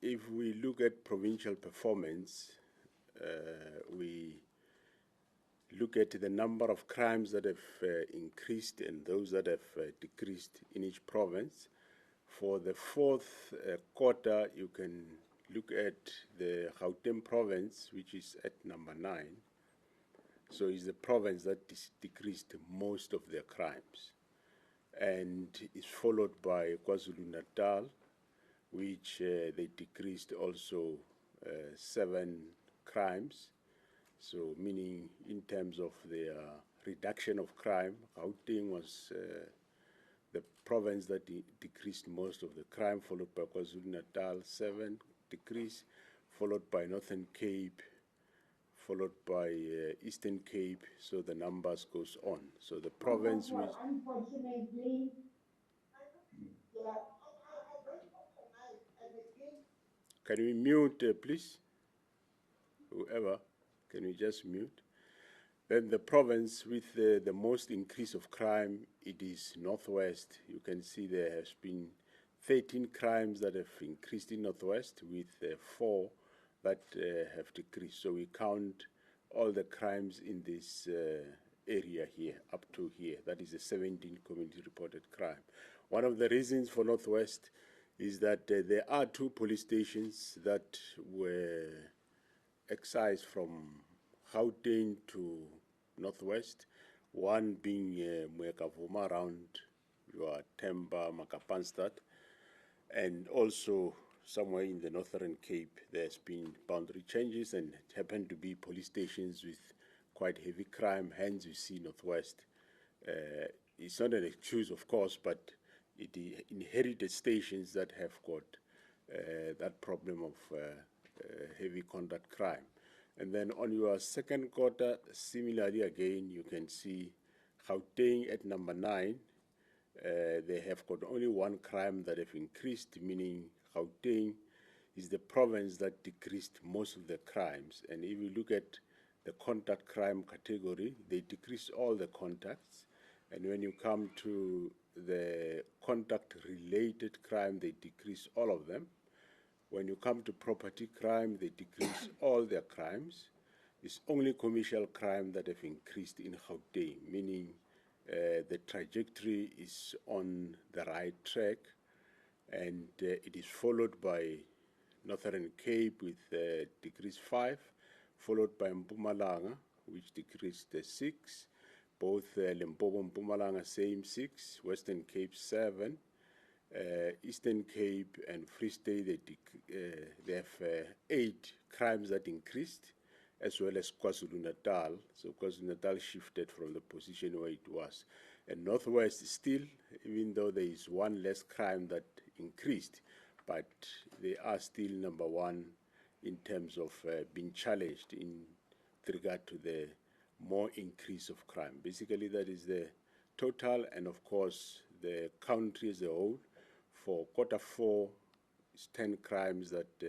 if we look at provincial performance, we look at the number of crimes that have increased and those that have decreased in each province. For the fourth quarter, you can look at the Gauteng province, which is at number 9. So it's the province that decreased most of their crimes. And is followed by KwaZulu-Natal, which they decreased also 7 crimes. So meaning in terms of their reduction of crime, Gauteng was the province that decreased most of the crime, followed by KwaZulu-Natal, 7 decrease, followed by Northern Cape, followed by Eastern Cape, so the numbers goes on. So the province which... Unfortunately, Can we mute, please? Whoever, can we just mute? Then the province with the most increase of crime, it is Northwest. You can see there has been 13 crimes that have increased in Northwest with 4 that have decreased. So we count all the crimes in this area here, up to here. That is the 17 community reported crime. One of the reasons for Northwest is that there are 2 police stations that were excised from Gauteng to Northwest, one being Mwekavuma around your Temba, Makapanstad, and also somewhere in the Northern Cape there's been boundary changes and it happened to be police stations with quite heavy crime, hence you see Northwest. It's not an excuse, of course, but it inherited stations that have got that problem of heavy conduct crime. And then on your second quarter, similarly again, you can see Gauteng at number 9. They have got only 1 crime that have increased, meaning Gauteng is the province that decreased most of the crimes. And if you look at the contact crime category, they decreased all the contacts. And when you come to the contact-related crime, they decrease all of them. When you come to property crime, they decrease all their crimes. It's only commercial crime that have increased in Gauteng, meaning the trajectory is on the right track, and it is followed by Northern Cape with decrease 5, followed by Mpumalanga, which decreased 6. Both Limpopo and Mpumalanga, same 6, Western Cape 7, Eastern Cape and Free State, they have 8 crimes that increased, as well as KwaZulu-Natal. So KwaZulu-Natal shifted from the position where it was. And Northwest still, even though there is 1 less crime that increased, but they are still number 1 in terms of being challenged in regard to the more increase of crime. Basically, that is the total, and of course, the country as a whole. For Q4, it's 10 crimes that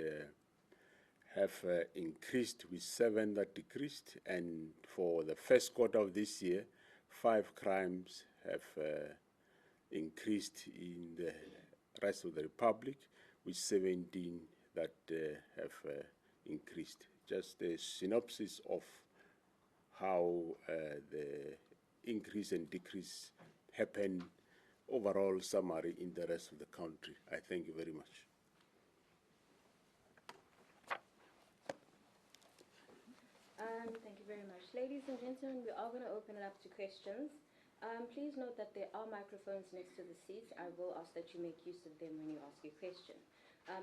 have increased, with 7 that decreased, and for the first quarter of this year, 5 crimes have increased in the rest of the Republic, with 17 that have increased. Just a synopsis of how the increase and decrease happen, overall summary in the rest of the country. I thank you very much. Thank you very much. Ladies and gentlemen, we are going to open it up to questions. Please note that there are microphones next to the seats. I will ask that you make use of them when you ask your question.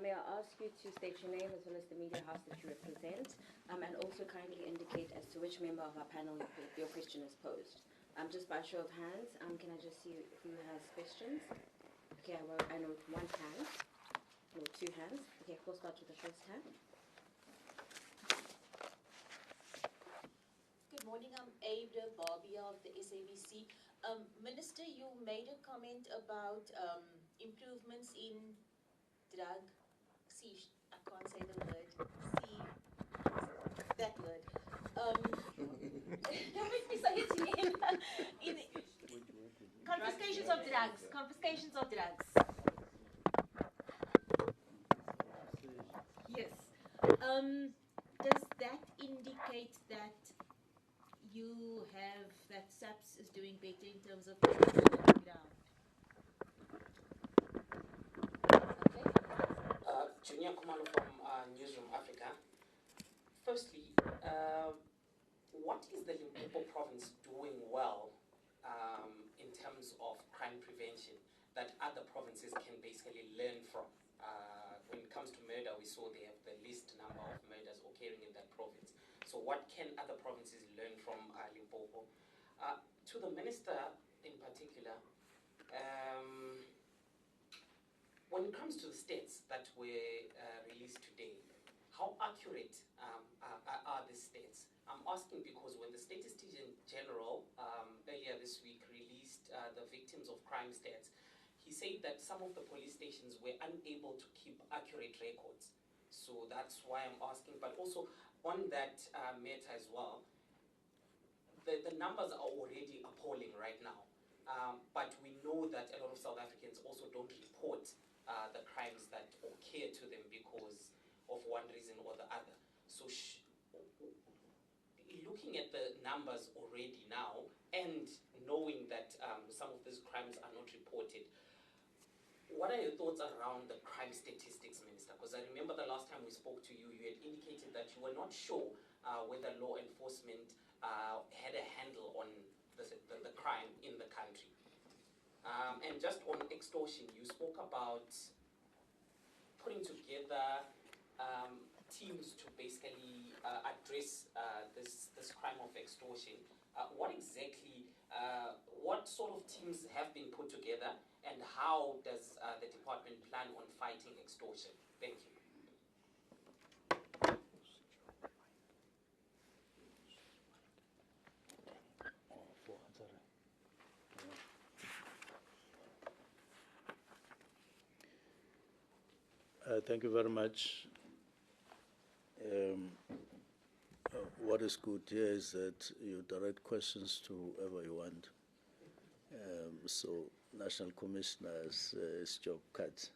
May I ask you to state your name as well as the media house that you represent, and also kindly indicate as to which member of our panel your question is posed. Just by show of hands, can I just see who has questions? Okay, I know 1 hand, no, 2 hands. Okay, we'll start with the first hand. Good morning, I'm Ada Barbia of the SABC. Minister, you made a comment about improvements in drug, I can't say the word, that word. in confiscations of drugs. Yes. Does that indicate that you have, that SAPS is doing better in terms of business on the ground? Okay. Junior Kumalo from Newsroom Africa. Firstly, what is the Limpopo province doing well in terms of crime prevention that other provinces can basically learn from? When it comes to murder, we saw they have the least number of murders occurring in that province. So what can other provinces learn from Limpopo? To the minister in particular, when it comes to the stats that were released today, how accurate are these stats? I'm asking because when the Statistician General earlier this week released the victims of crime stats, he said that some of the police stations were unable to keep accurate records. So that's why I'm asking. But also on that matter as well, the numbers are already appalling right now. But we know that a lot of South Africans also don't report the crimes that occur to them because of one reason or the other. So looking at the numbers already now and knowing that some of these crimes are not reported, what are your thoughts around the crime statistics, Minister? Because I remember the last time we spoke to you, you had indicated that you were not sure whether law enforcement had a handle on the crime in the country. And just on extortion, you spoke about putting together teams to basically address this crime of extortion. What exactly, what sort of teams have been put together, and how does the department plan on fighting extortion? Thank you. Thank you very much. what is good here is that you direct questions to whoever you want. So National Commissioner has his job cut.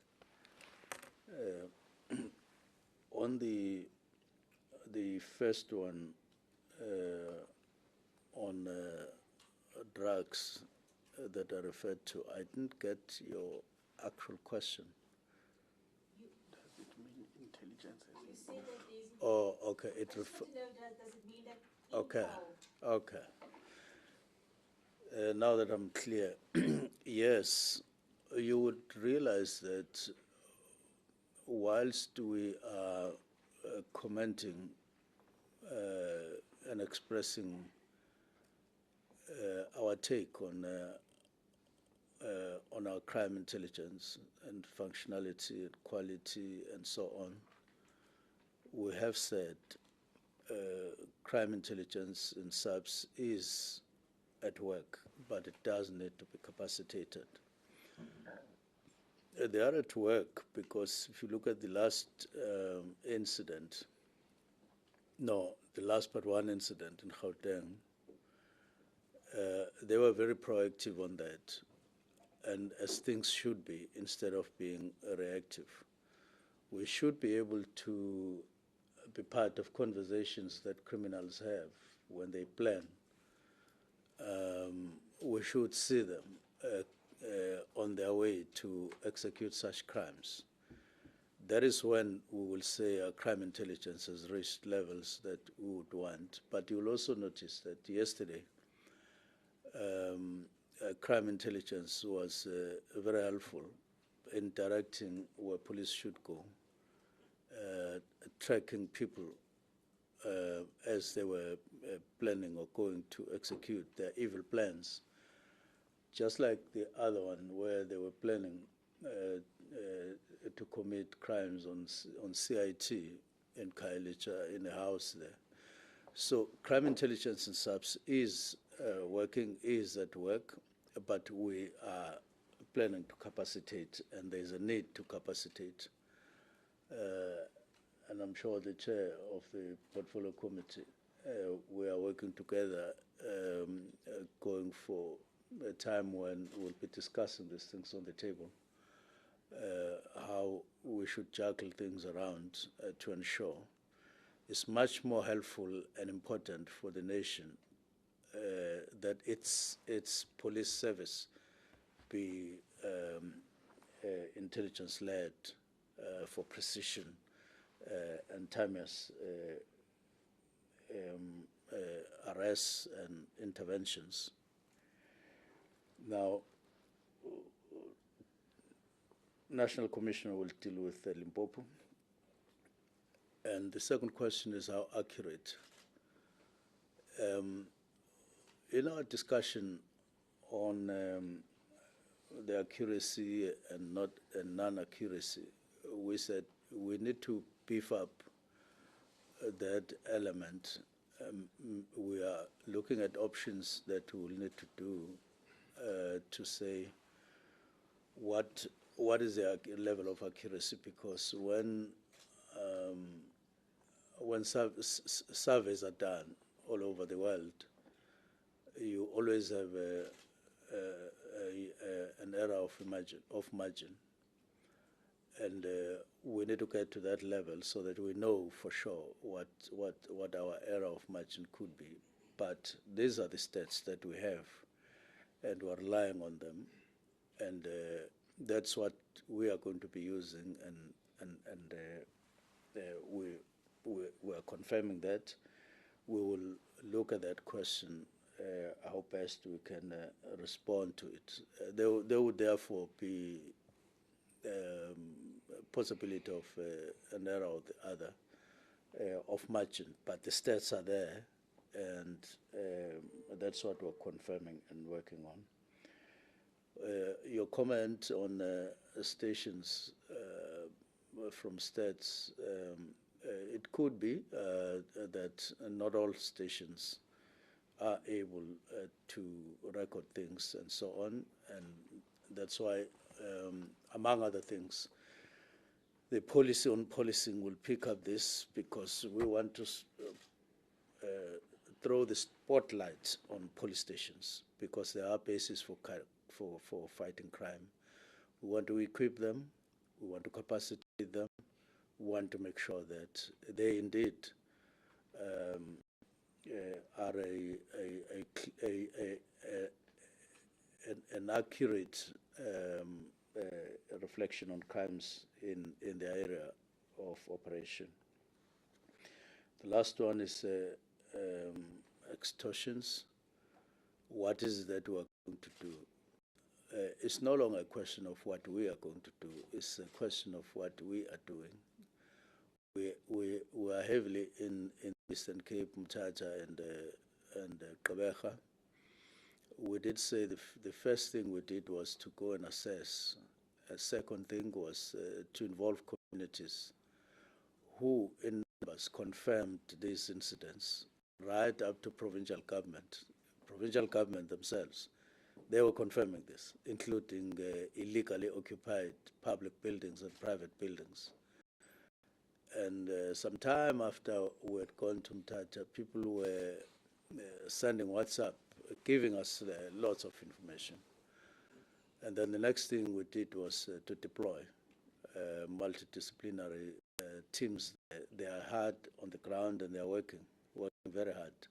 On the first one, on drugs that I referred to, I didn't get your actual question. Does it mean intelligence? You say that there's... Oh, okay. It I just want to know, does it mean that Okay. info? Okay. Now that I'm clear, yes, you would realize that whilst we are commenting and expressing our take on our crime intelligence and functionality and quality and so on, we have said crime intelligence in SAPS is at work, but it does need to be capacitated. They are at work because if you look at the last incident, the last but one incident in Gauteng, they were very proactive on that, and as things should be, instead of being reactive. We should be able to be part of conversations that criminals have when they plan. We should see them on their way to execute such crimes. That is when we will say our crime intelligence has reached levels that we would want. But you will also notice that yesterday, crime intelligence was very helpful in directing where police should go, tracking people as they were planning or going to execute their evil plans. Just like the other one where they were planning to commit crimes on CIT in Khayelitsha in a house there. So crime intelligence in SAPS is working, is at work, but we are planning to capacitate, and there's a need to capacitate. And I'm sure the chair of the portfolio committee, we are working together, going for a time when we'll be discussing these things on the table, how we should juggle things around to ensure it's much more helpful and important for the nation that its police service be intelligence-led for precision and timeous arrests and interventions. Now, National Commissioner will deal with Limpopo. And the second question is how accurate. In our discussion on the accuracy and non-accuracy, we said we need to beef up that element. We are looking at options that we will need to do to say what is the level of accuracy, because when surveys are done all over the world, you always have an error of margin, and we need to get to that level so that we know for sure what our error of margin could be. But these are the stats that we have, and we're relying on them, and that's what we are going to be using, and we are confirming that. We will look at that question, how best we can respond to it. There would therefore be possibility of an error or the other of margin, but the stats are there, and that's what we're confirming and working on. Your comment on stations from stats, it could be that not all stations are able to record things and so on, and that's why, among other things, the policy on policing will pick up this because we want to throw the spotlight on police stations because there are bases for fighting crime. We want to equip them, we want to capacitate them, we want to make sure that they indeed are an accurate reflection on crimes in the area of operation. The last one is extortions. What is it that we are going to do? It's no longer a question of what we are going to do. It's a question of what we are doing. We are heavily in Eastern Cape, Mthatha, and Gqeberha. We did say the first thing we did was to go and assess. A second thing was to involve communities who in numbers confirmed these incidents right up to provincial government themselves. They were confirming this, including illegally occupied public buildings and private buildings. And some time after we had gone to Mthatha, people were sending WhatsApp, giving us lots of information. And then the next thing we did was to deploy multidisciplinary teams. They are hard on the ground and they are working very hard.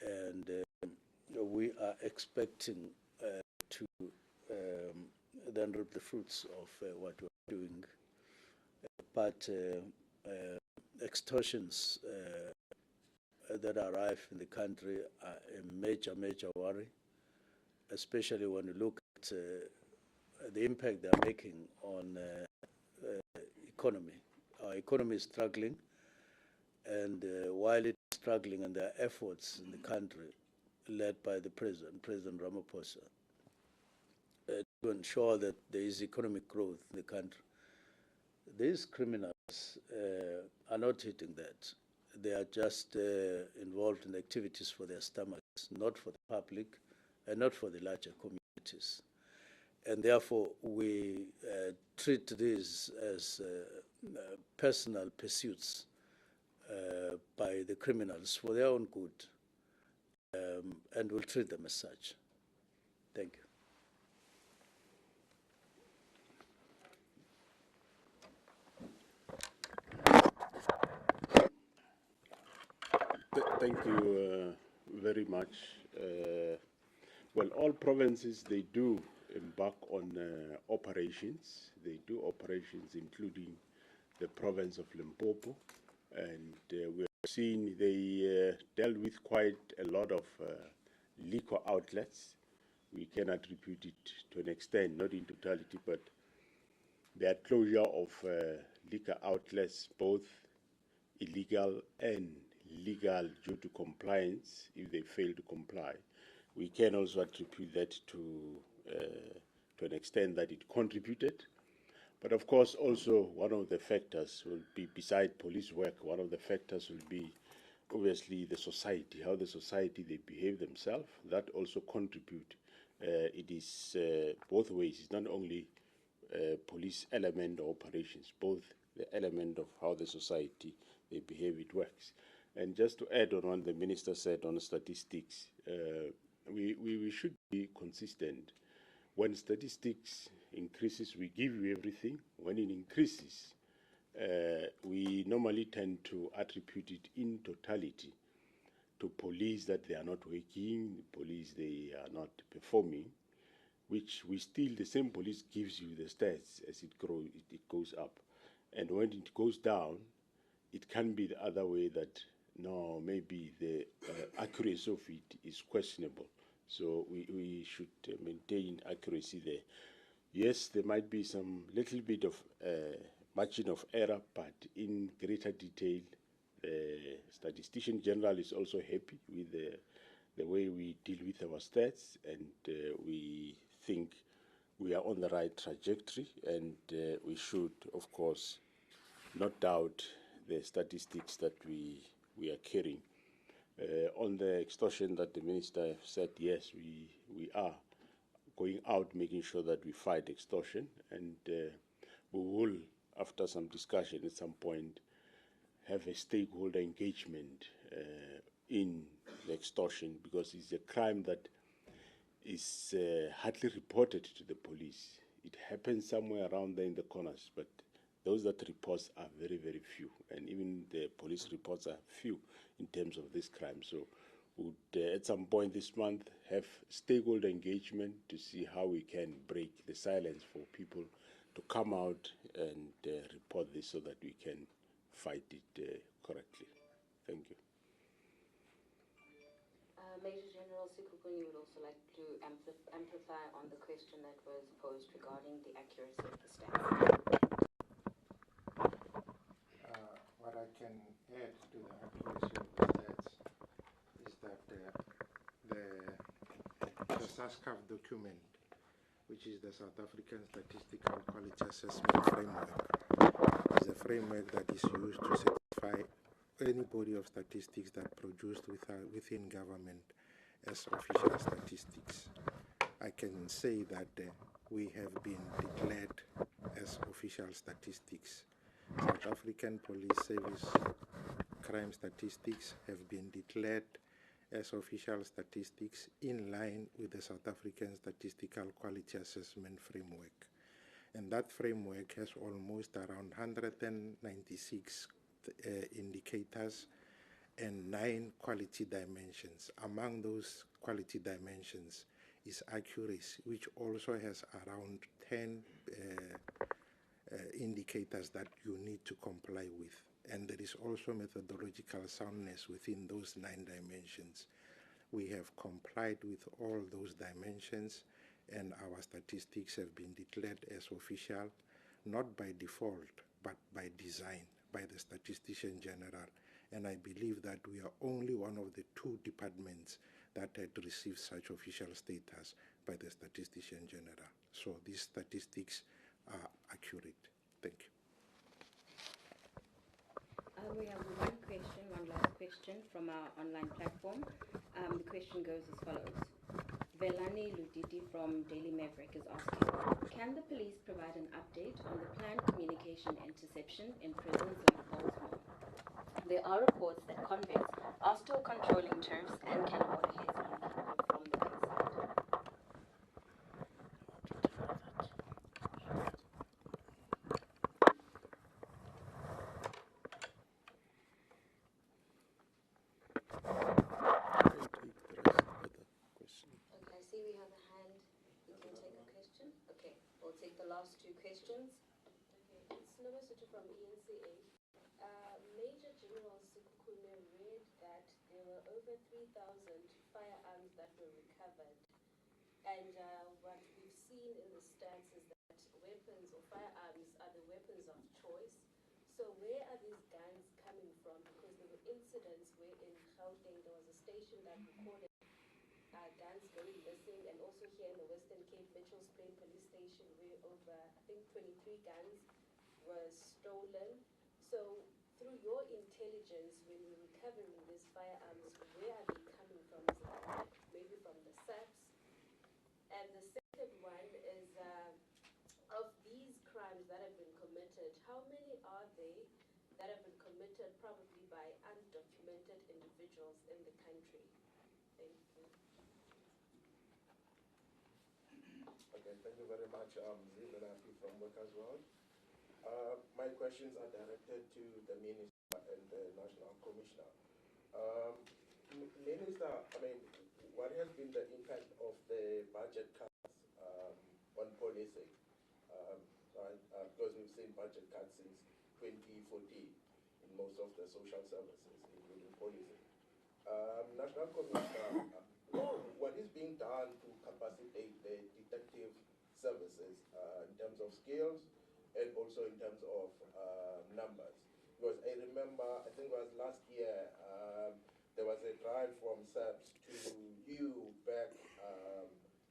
And we are expecting to then reap the fruits of what we're doing. But extortions that arrive in the country are a major worry, especially when you look at the impact they're making on economy. Our economy is struggling, and while it's struggling, and there are efforts in the country led by the President Ramaphosa, to ensure that there is economic growth in the country. These criminals are not hitting that. They are just involved in activities for their stomachs, not for the public and not for the larger communities. And therefore, we treat these as personal pursuits by the criminals for their own good, and we'll treat them as such. Thank you. Thank you very much. Well, all provinces, they do embark on operations. They do operations including the province of Limpopo. And we have seen they dealt with quite a lot of liquor outlets. We can attribute it to an extent, not in totality, but the closure of liquor outlets, both illegal and legal due to compliance, if they fail to comply. We can also attribute that to an extent that it contributed. But of course, also one of the factors will be, beside police work, one of the factors will be obviously the society, how the society they behave themselves. That also contribute. It is both ways. It's not only police element or operations, both the element of how the society they behave, it works. And just to add on what the minister said on statistics, we should be consistent. When statistics increases, we give you everything. When it increases, we normally tend to attribute it in totality to police that they are not working, police they are not performing, which we still, the same police gives you the stats as it grows, it goes up. And when it goes down, it can be the other way that, no, maybe the accuracy of it is questionable. So we should maintain accuracy there. Yes, there might be some little bit of margin of error, but in greater detail, the statistician general is also happy with the way we deal with our stats, and we think we are on the right trajectory, and we should, of course, not doubt the statistics that we are carrying. On the extortion that the minister said, yes, we are going out making sure that we fight extortion, and we will after some discussion at some point, have a stakeholder engagement in the extortion, because it's a crime that is hardly reported to the police. It happens somewhere around there in the corners, but those that reports are very, very few, and even the police reports are few in terms of this crime. So would at some point this month have stakeholder engagement to see how we can break the silence for people to come out and report this so that we can fight it correctly. Thank you. Major General Sikukuni would also like to amplify on the question that was posed regarding the accuracy of the stats. What I can add to the accuracy of the stats is that the SASCAF document, which is the South African Statistical Quality Assessment Framework, is a framework that is used to certify any body of statistics that produced within government as official statistics. I can say that we have been declared as official statistics. South African Police Service crime statistics have been declared as official statistics in line with the South African Statistical Quality Assessment Framework. And that framework has almost around 196 indicators and 9 quality dimensions. Among those quality dimensions is accuracy, which also has around 10 indicators that you need to comply with. And there is also methodological soundness within those 9 dimensions. We have complied with all those dimensions, and our statistics have been declared as official, not by default, but by design, by the Statistician General. And I believe that we are only one of the 2 departments that had received such official status by the Statistician General. So these statistics are accurate. Thank you. We have one last question from our online platform. The question goes as follows. Velani Luditi from Daily Maverick is asking, can the police provide an update on the planned communication interception in prisons like Baltimore? There are reports that convicts are still controlling turfs and can order heads on people from the inside. Okay, I see we have a hand. We can take a question. Okay, we'll take the last 2 questions. Okay, it's Nomasutu from ENCA. Major General Sikukune read that there were over 3,000 firearms that were recovered. And what we've seen in the stats is that weapons or firearms are the weapons of choice. So where are these guns coming from? Because there were incidents where in Gauteng there was a station that recorded guns going missing, and also here in the Western Cape, Mitchell's Plain Police Station, where over, I think, 23 guns were stolen. So through your intelligence, when you're recovering these firearms, where are they coming from? Is it maybe from the SAPS? And the second one is, of these crimes that have been committed, how many are they that have been committed probably by undocumented individuals in the country? Thank you. Okay, thank you very much. Zilanapi from Workers World. My questions are directed to the Minister and the National Commissioner. Minister, what has been the impact of the budget cuts on policing? Because we've seen budget cuts since 2014 in most of the social services, including policing. National Commissioner, what is being done to capacitate the detective services in terms of skills and also in terms of numbers? Because I remember, I think it was last year, there was a drive from SAPS to you back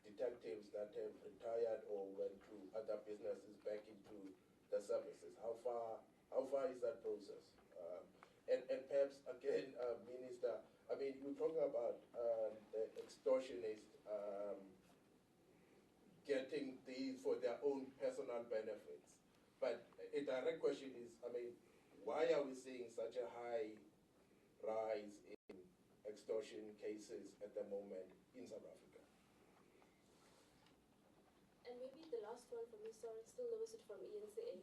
detectives that have retired or went to other businesses back into the services. How far is that process? And perhaps again, Minister, you talk about the extortionists getting these for their own personal benefits, but a direct question is, I mean, why are we seeing such a high rise in extortion cases at the moment in South Africa? And maybe the last one from me, sorry, still Loisit from ENCA.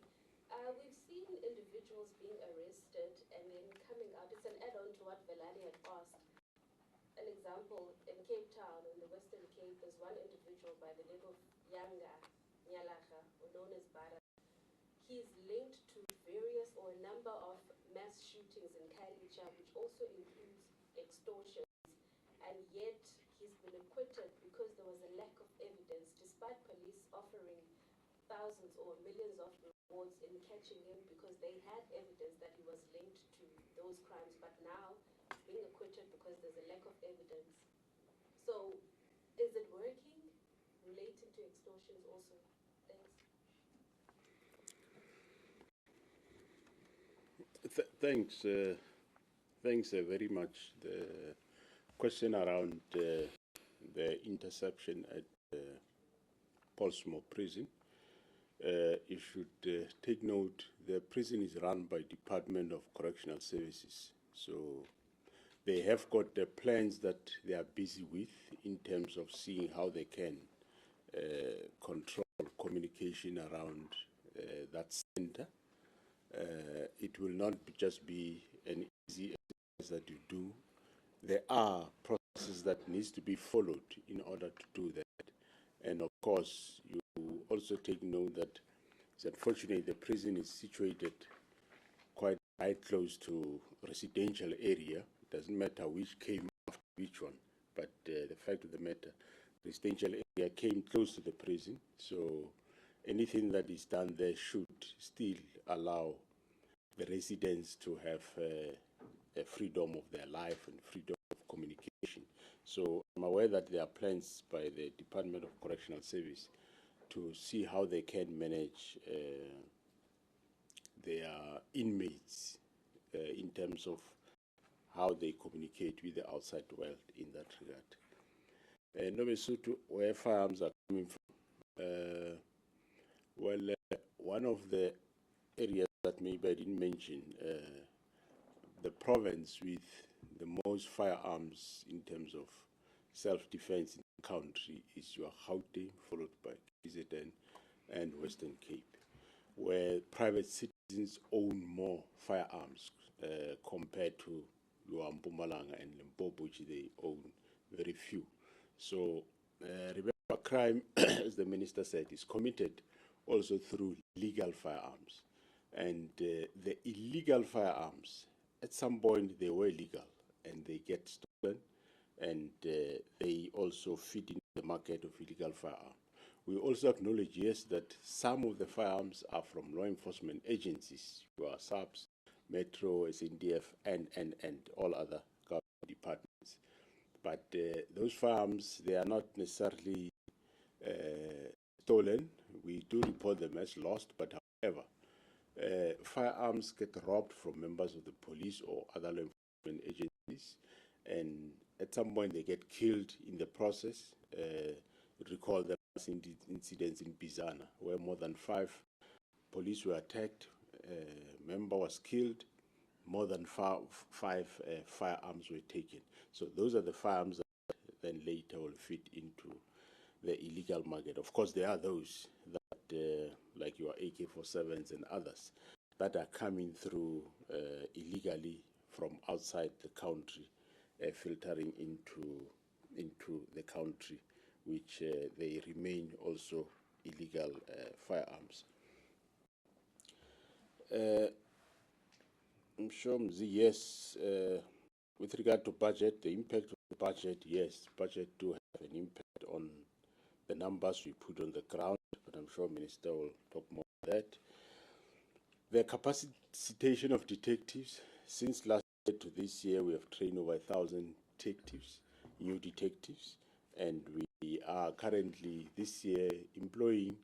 We've seen individuals being arrested and then coming out. It's an add-on to what Velani had asked. An example, in Cape Town, in the Western Cape, there's one individual by the name of Yanga Nyalaga, or known as Bara. He's linked to various or a number of mass shootings in Khayelitsha, which also includes extortion. And yet he's been acquitted because there was a lack of evidence, despite police offering thousands or millions of rewards in catching him because they had evidence that he was linked to those crimes. But now he's being acquitted because there's a lack of evidence. So is it working relating to extortions also? Thanks. Thanks very much. The question around the interception at Portsmouth Prison. You should take note, the prison is run by Department of Correctional Services. So they have got the plans that they are busy with in terms of seeing how they can control communication around that center. It will not just be an easy exercise that you do. There are processes that needs to be followed in order to do that. And of course, you also take note that it's unfortunate the prison is situated quite right close to residential area. It doesn't matter which came after which one, but the fact of the matter, residential area came close to the prison. So anything that is done there should still allow the residents to have a freedom of their life and freedom of communication. So I'm aware that there are plans by the Department of Correctional Service to see how they can manage their inmates in terms of how they communicate with the outside world in that regard. Nobesutu, where firearms are coming from. One of the areas that maybe I didn't mention, the province with the most firearms in terms of self-defense in the country is your Gauteng, followed by KZN and Western Cape, where private citizens own more firearms compared to your Mpumalanga and Limpopo, which they own very few. So remember, crime, as the minister said, is committed also through legal firearms. And the illegal firearms, at some point they were legal and they get stolen, and they also fit into the market of illegal firearms. We also acknowledge, yes, that some of the firearms are from law enforcement agencies, your SAPS, Metro, SNDF, and all other government departments. But those firearms, they are not necessarily stolen. We do report them as lost, but however, firearms get robbed from members of the police or other law enforcement agencies, and at some point they get killed in the process. Recall the last incidents in Bizana, where more than 5 police were attacked, a member was killed, more than 5 firearms were taken. So those are the firearms that then later will fit into the illegal market. Of course, there are those that, like your AK-47s and others, that are coming through illegally from outside the country, filtering into the country, which they remain also illegal firearms. I'm sure, yes, with regard to budget, the impact of the budget, yes, budget do have an impact on the numbers we put on the ground, but I'm sure Minister will talk more about that. The capacitation of detectives, since last year to this year, we have trained over 1,000 detectives, new detectives, and we are currently this year employing,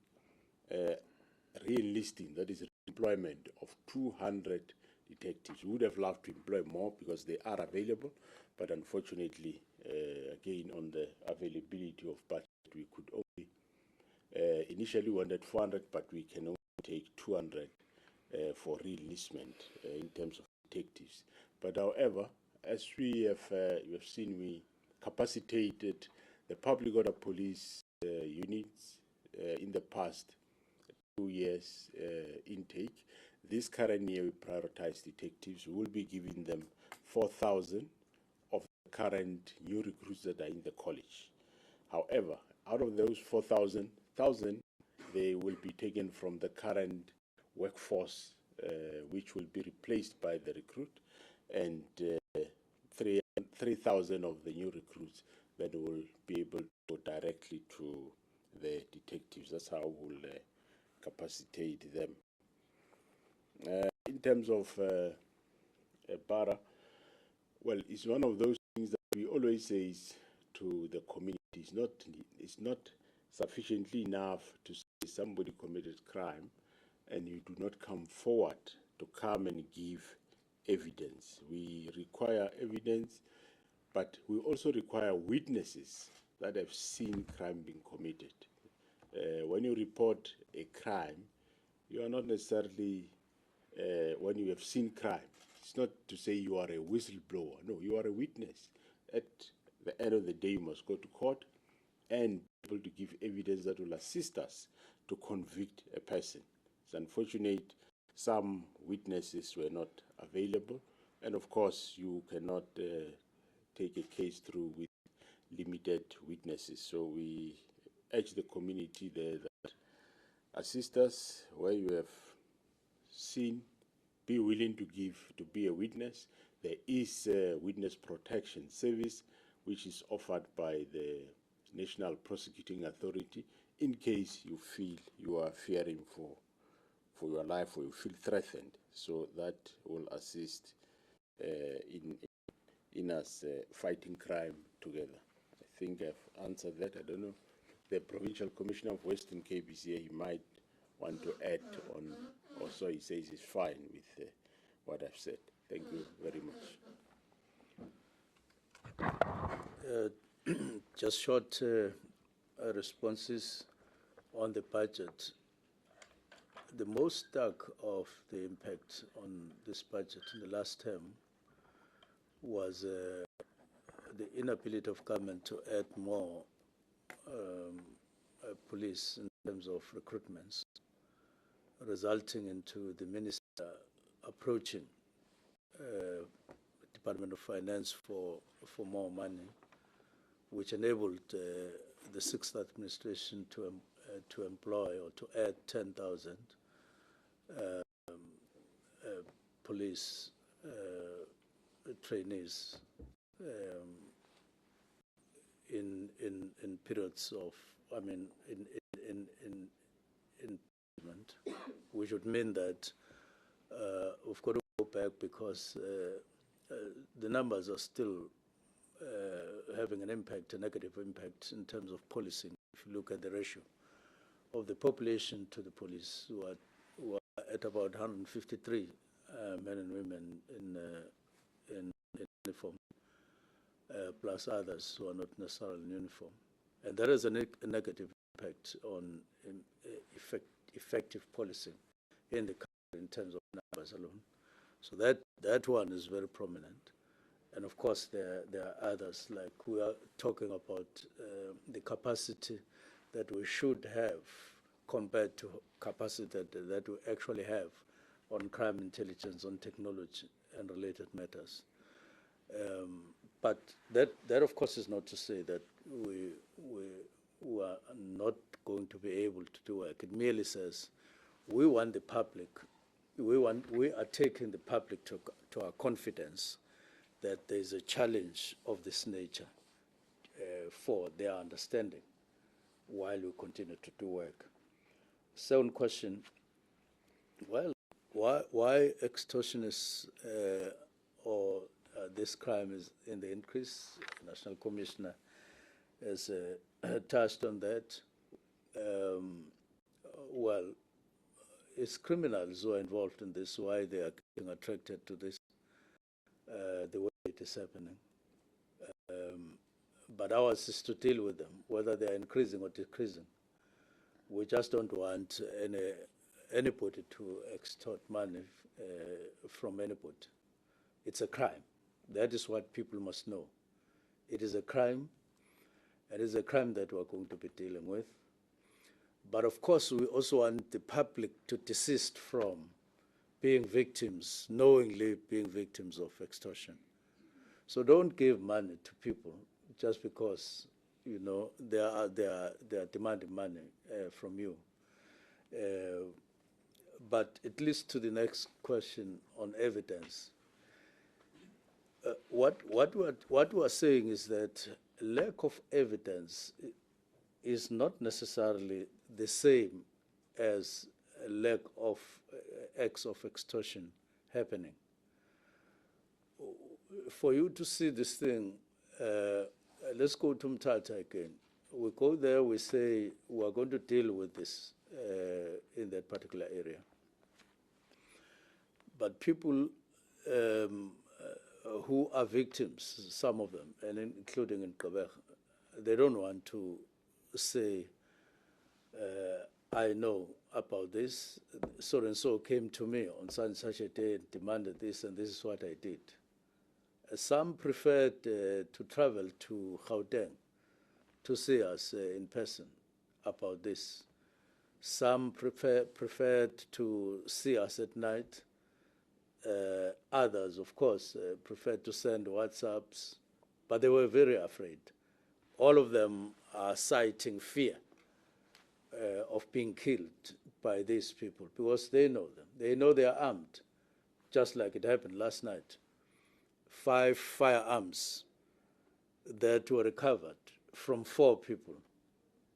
re-enlisting, that is employment of 200 detectives. We would have loved to employ more because they are available, but unfortunately, again, on the availability of budget, we could only, initially wanted 400, but we can only take 200 for reenlistment in terms of detectives. But however, as we have seen, we capacitated the public order police units in the past 2 years intake. This current year, we prioritize detectives. We will be giving them 4,000 of the current new recruits that are in the college. However, out of those 4,000, they will be taken from the current workforce, which will be replaced by the recruit, and 3,000 of the new recruits that will be able to go directly to the detectives. That's how we'll capacitate them. In terms of Bara, well, it's one of those things that we always say to the community. It's not sufficiently enough to say somebody committed crime and you do not come forward to come and give evidence. We require evidence, but we also require witnesses that have seen crime being committed. When you report a crime, you are not necessarily, when you have seen crime, it's not to say you are a whistleblower. No, you are a witness. At the end of the day, you must go to court and be able to give evidence that will assist us to convict a person. It's unfortunate some witnesses were not available, and of course you cannot take a case through with limited witnesses. So we urge the community there that assist us where you have seen, be willing to be a witness. There is a witness protection service which is offered by the National Prosecuting Authority in case you feel you are fearing for your life or you feel threatened. So that will assist in us fighting crime together. I think I've answered that. I don't know. The Provincial Commissioner of Western Cape is here. He might want to add on. Also, he says he's fine with what I've said. Thank you very much. Just short responses on the budget. The most stark of the impact on this budget in the last term was the inability of government to add more police in terms of recruitments, resulting into the minister approaching Department of Finance for more money, which enabled the Sixth Administration to employ or to add 10,000 police trainees in periods of, I mean, in which would mean that we've got to go back because the numbers are still having an impact, a negative impact in terms of policing. If you look at the ratio of the population to the police, who are at about 153 men and women in uniform, plus others who are not necessarily in uniform. And there is a negative impact on effective policing in the country in terms of numbers alone. So that one is very prominent. And of course, there are others, like we are talking about the capacity that we should have compared to capacity that we actually have on crime intelligence, on technology and related matters. But that of course is not to say that we are not going to be able to do work. It merely says we want the public, we are taking the public to our confidence that there is a challenge of this nature for their understanding while we continue to do work. Second question, well, why extortion is or this crime is in the increase? National Commissioner has touched on that. Well, it's criminals who are involved in this, why they are getting attracted to this, the way it is happening. But ours is to deal with them, whether they are increasing or decreasing. We just don't want anybody to extort money from anybody. It's a crime. That is what people must know. It is a crime. It is a crime that we're going to be dealing with. But of course, we also want the public to desist from being victims, knowingly being victims of extortion. So don't give money to people just because, you know, they are demanding money from you. But it leads to the next question on evidence. What we're saying is that lack of evidence is not necessarily the same as a lack of acts of extortion happening. For you to see this thing, let's go to Mthatha again. We go there, we say we're going to deal with this in that particular area. But people who are victims, some of them, and including in Quebec, they don't want to say, I know about this, so-and-so came to me on such a day and demanded this, and this is what I did. Some preferred to travel to Gauteng to see us in person about this. Some preferred to see us at night. Others, of course, preferred to send WhatsApps, but they were very afraid. All of them are citing fear of being killed by these people because they know them. They know they are armed, just like it happened last night. 5 firearms that were recovered from 4 people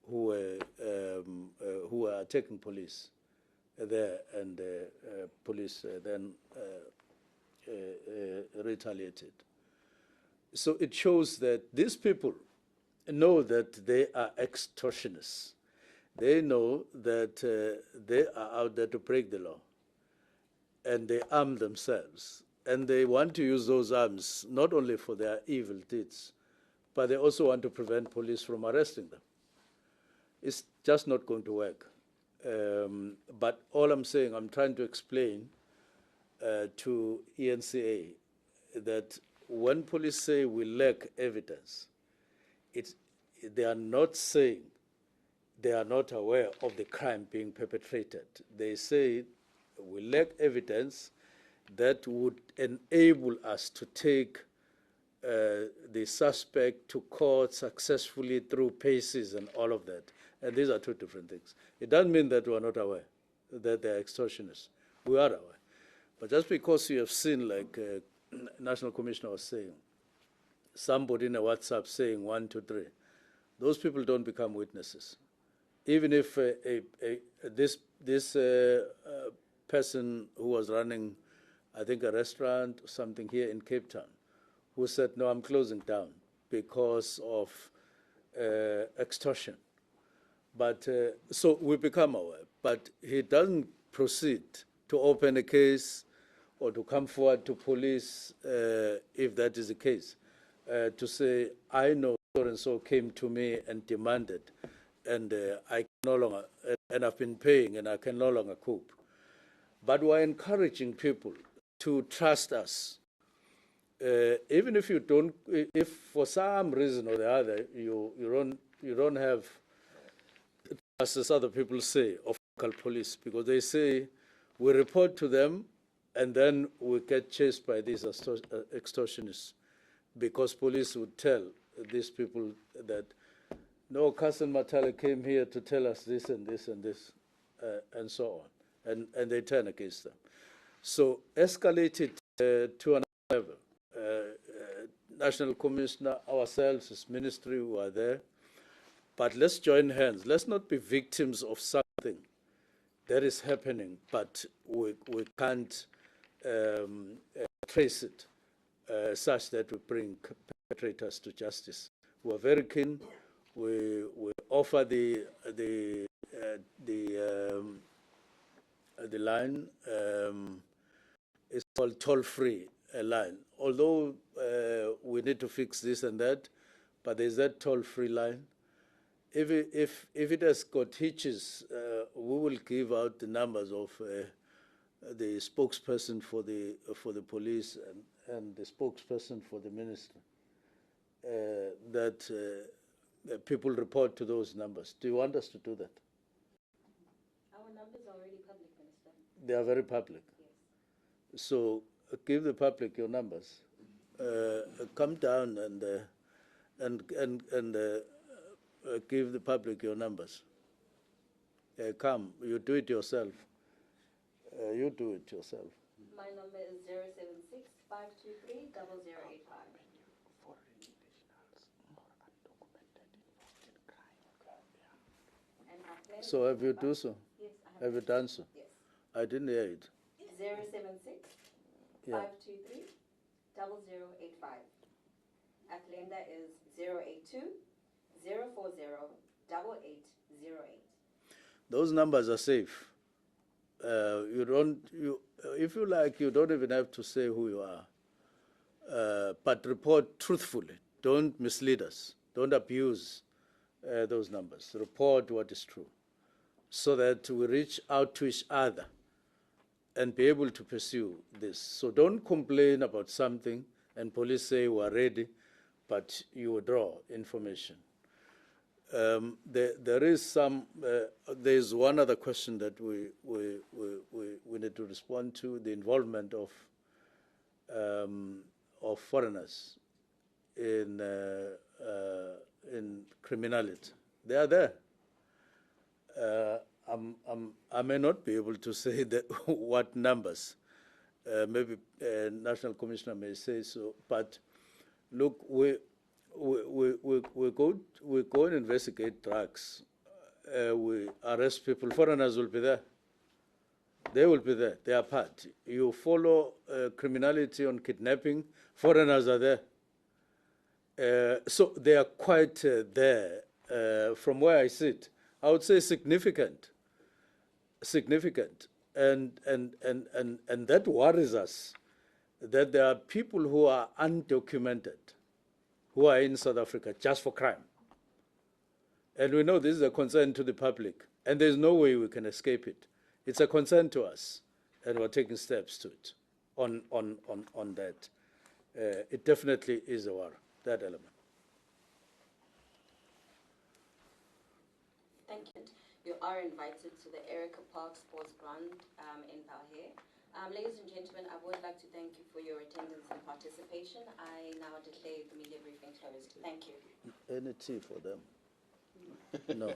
who were attacking police there, and police then retaliated. So it shows that these people know that they are extortionists. They know that they are out there to break the law, and they arm themselves. And they want to use those arms not only for their evil deeds, but they also want to prevent police from arresting them. It's just not going to work. But all I'm saying, I'm trying to explain to ENCA that when police say we lack evidence, they are not saying they are not aware of the crime being perpetrated. They say we lack evidence that would enable us to take the suspect to court successfully through paces and all of that. And these are 2 different things. It doesn't mean that we are not aware that they're extortionists. We are aware. But just because you have seen, like National Commissioner was saying, somebody in a WhatsApp saying 1, 2, 3, those people don't become witnesses. Even if this person who was running, I think, a restaurant or something here in Cape Town, who said, no, I'm closing down because of extortion. But so we become aware, but he doesn't proceed to open a case or to come forward to police if that is the case, to say, I know so-and-so came to me and demanded, and I can no longer, and I've been paying and I can no longer cope. But we're encouraging people to trust us. Even if you don't, if for some reason or the other you don't have, as other people say, of local police, because they say we report to them and then we get chased by these extortionists, because police would tell these people that, no, Cousin Matale came here to tell us this and this and this, and so on, and they turn against them. So escalate it to another level. National Commissioner, ourselves as ministry, who are there, but let's join hands. Let's not be victims of something that is happening, but we can't trace it such that we bring perpetrators to justice. We're very keen. We offer the line. It's called toll-free line. Although we need to fix this and that, but there's that toll-free line. If it has got hitches, we will give out the numbers of the spokesperson for the police and the spokesperson for the ministry. That people report to those numbers. Do you want us to do that? Our numbers are already public, Minister. They are very public. Yes. So give the public your numbers. Come down and give the public your numbers. Come, you do it yourself. You do it yourself. My number is 076 523 0085. And our plan So have you do so? Yes, I Have you done so? Yes. I didn't hear it. 076 Yeah. 523 0085. Atlanta is 082 040 8808. Those numbers are safe. If you like, you don't even have to say who you are. But report truthfully. Don't mislead us. Don't abuse those numbers. Report what is true, so that we reach out to each other and be able to pursue this. So don't complain about something and police say we are ready, but you withdraw information. There is one other question that we need to respond to: the involvement of foreigners in criminality. They are there. I may not be able to say that what numbers. Maybe National Commissioner may say so. But look, we go and investigate drugs. We arrest people. Foreigners will be there. They will be there. They are part. You follow criminality on kidnapping. Foreigners are there. So they are quite there. From where I sit, I would say significant. And that worries us, that there are people who are undocumented, who are in South Africa just for crime. And we know this is a concern to the public, and there's no way we can escape it. It's a concern to us, and we're taking steps to it on that. It definitely is a worry, that element. Thank you. You are invited to the Erica Park Sports Ground in Palhe. Ladies and gentlemen, I would like to thank you for your attendance and participation. I now declare the media briefing closed. Thank you. Any tea for them? No.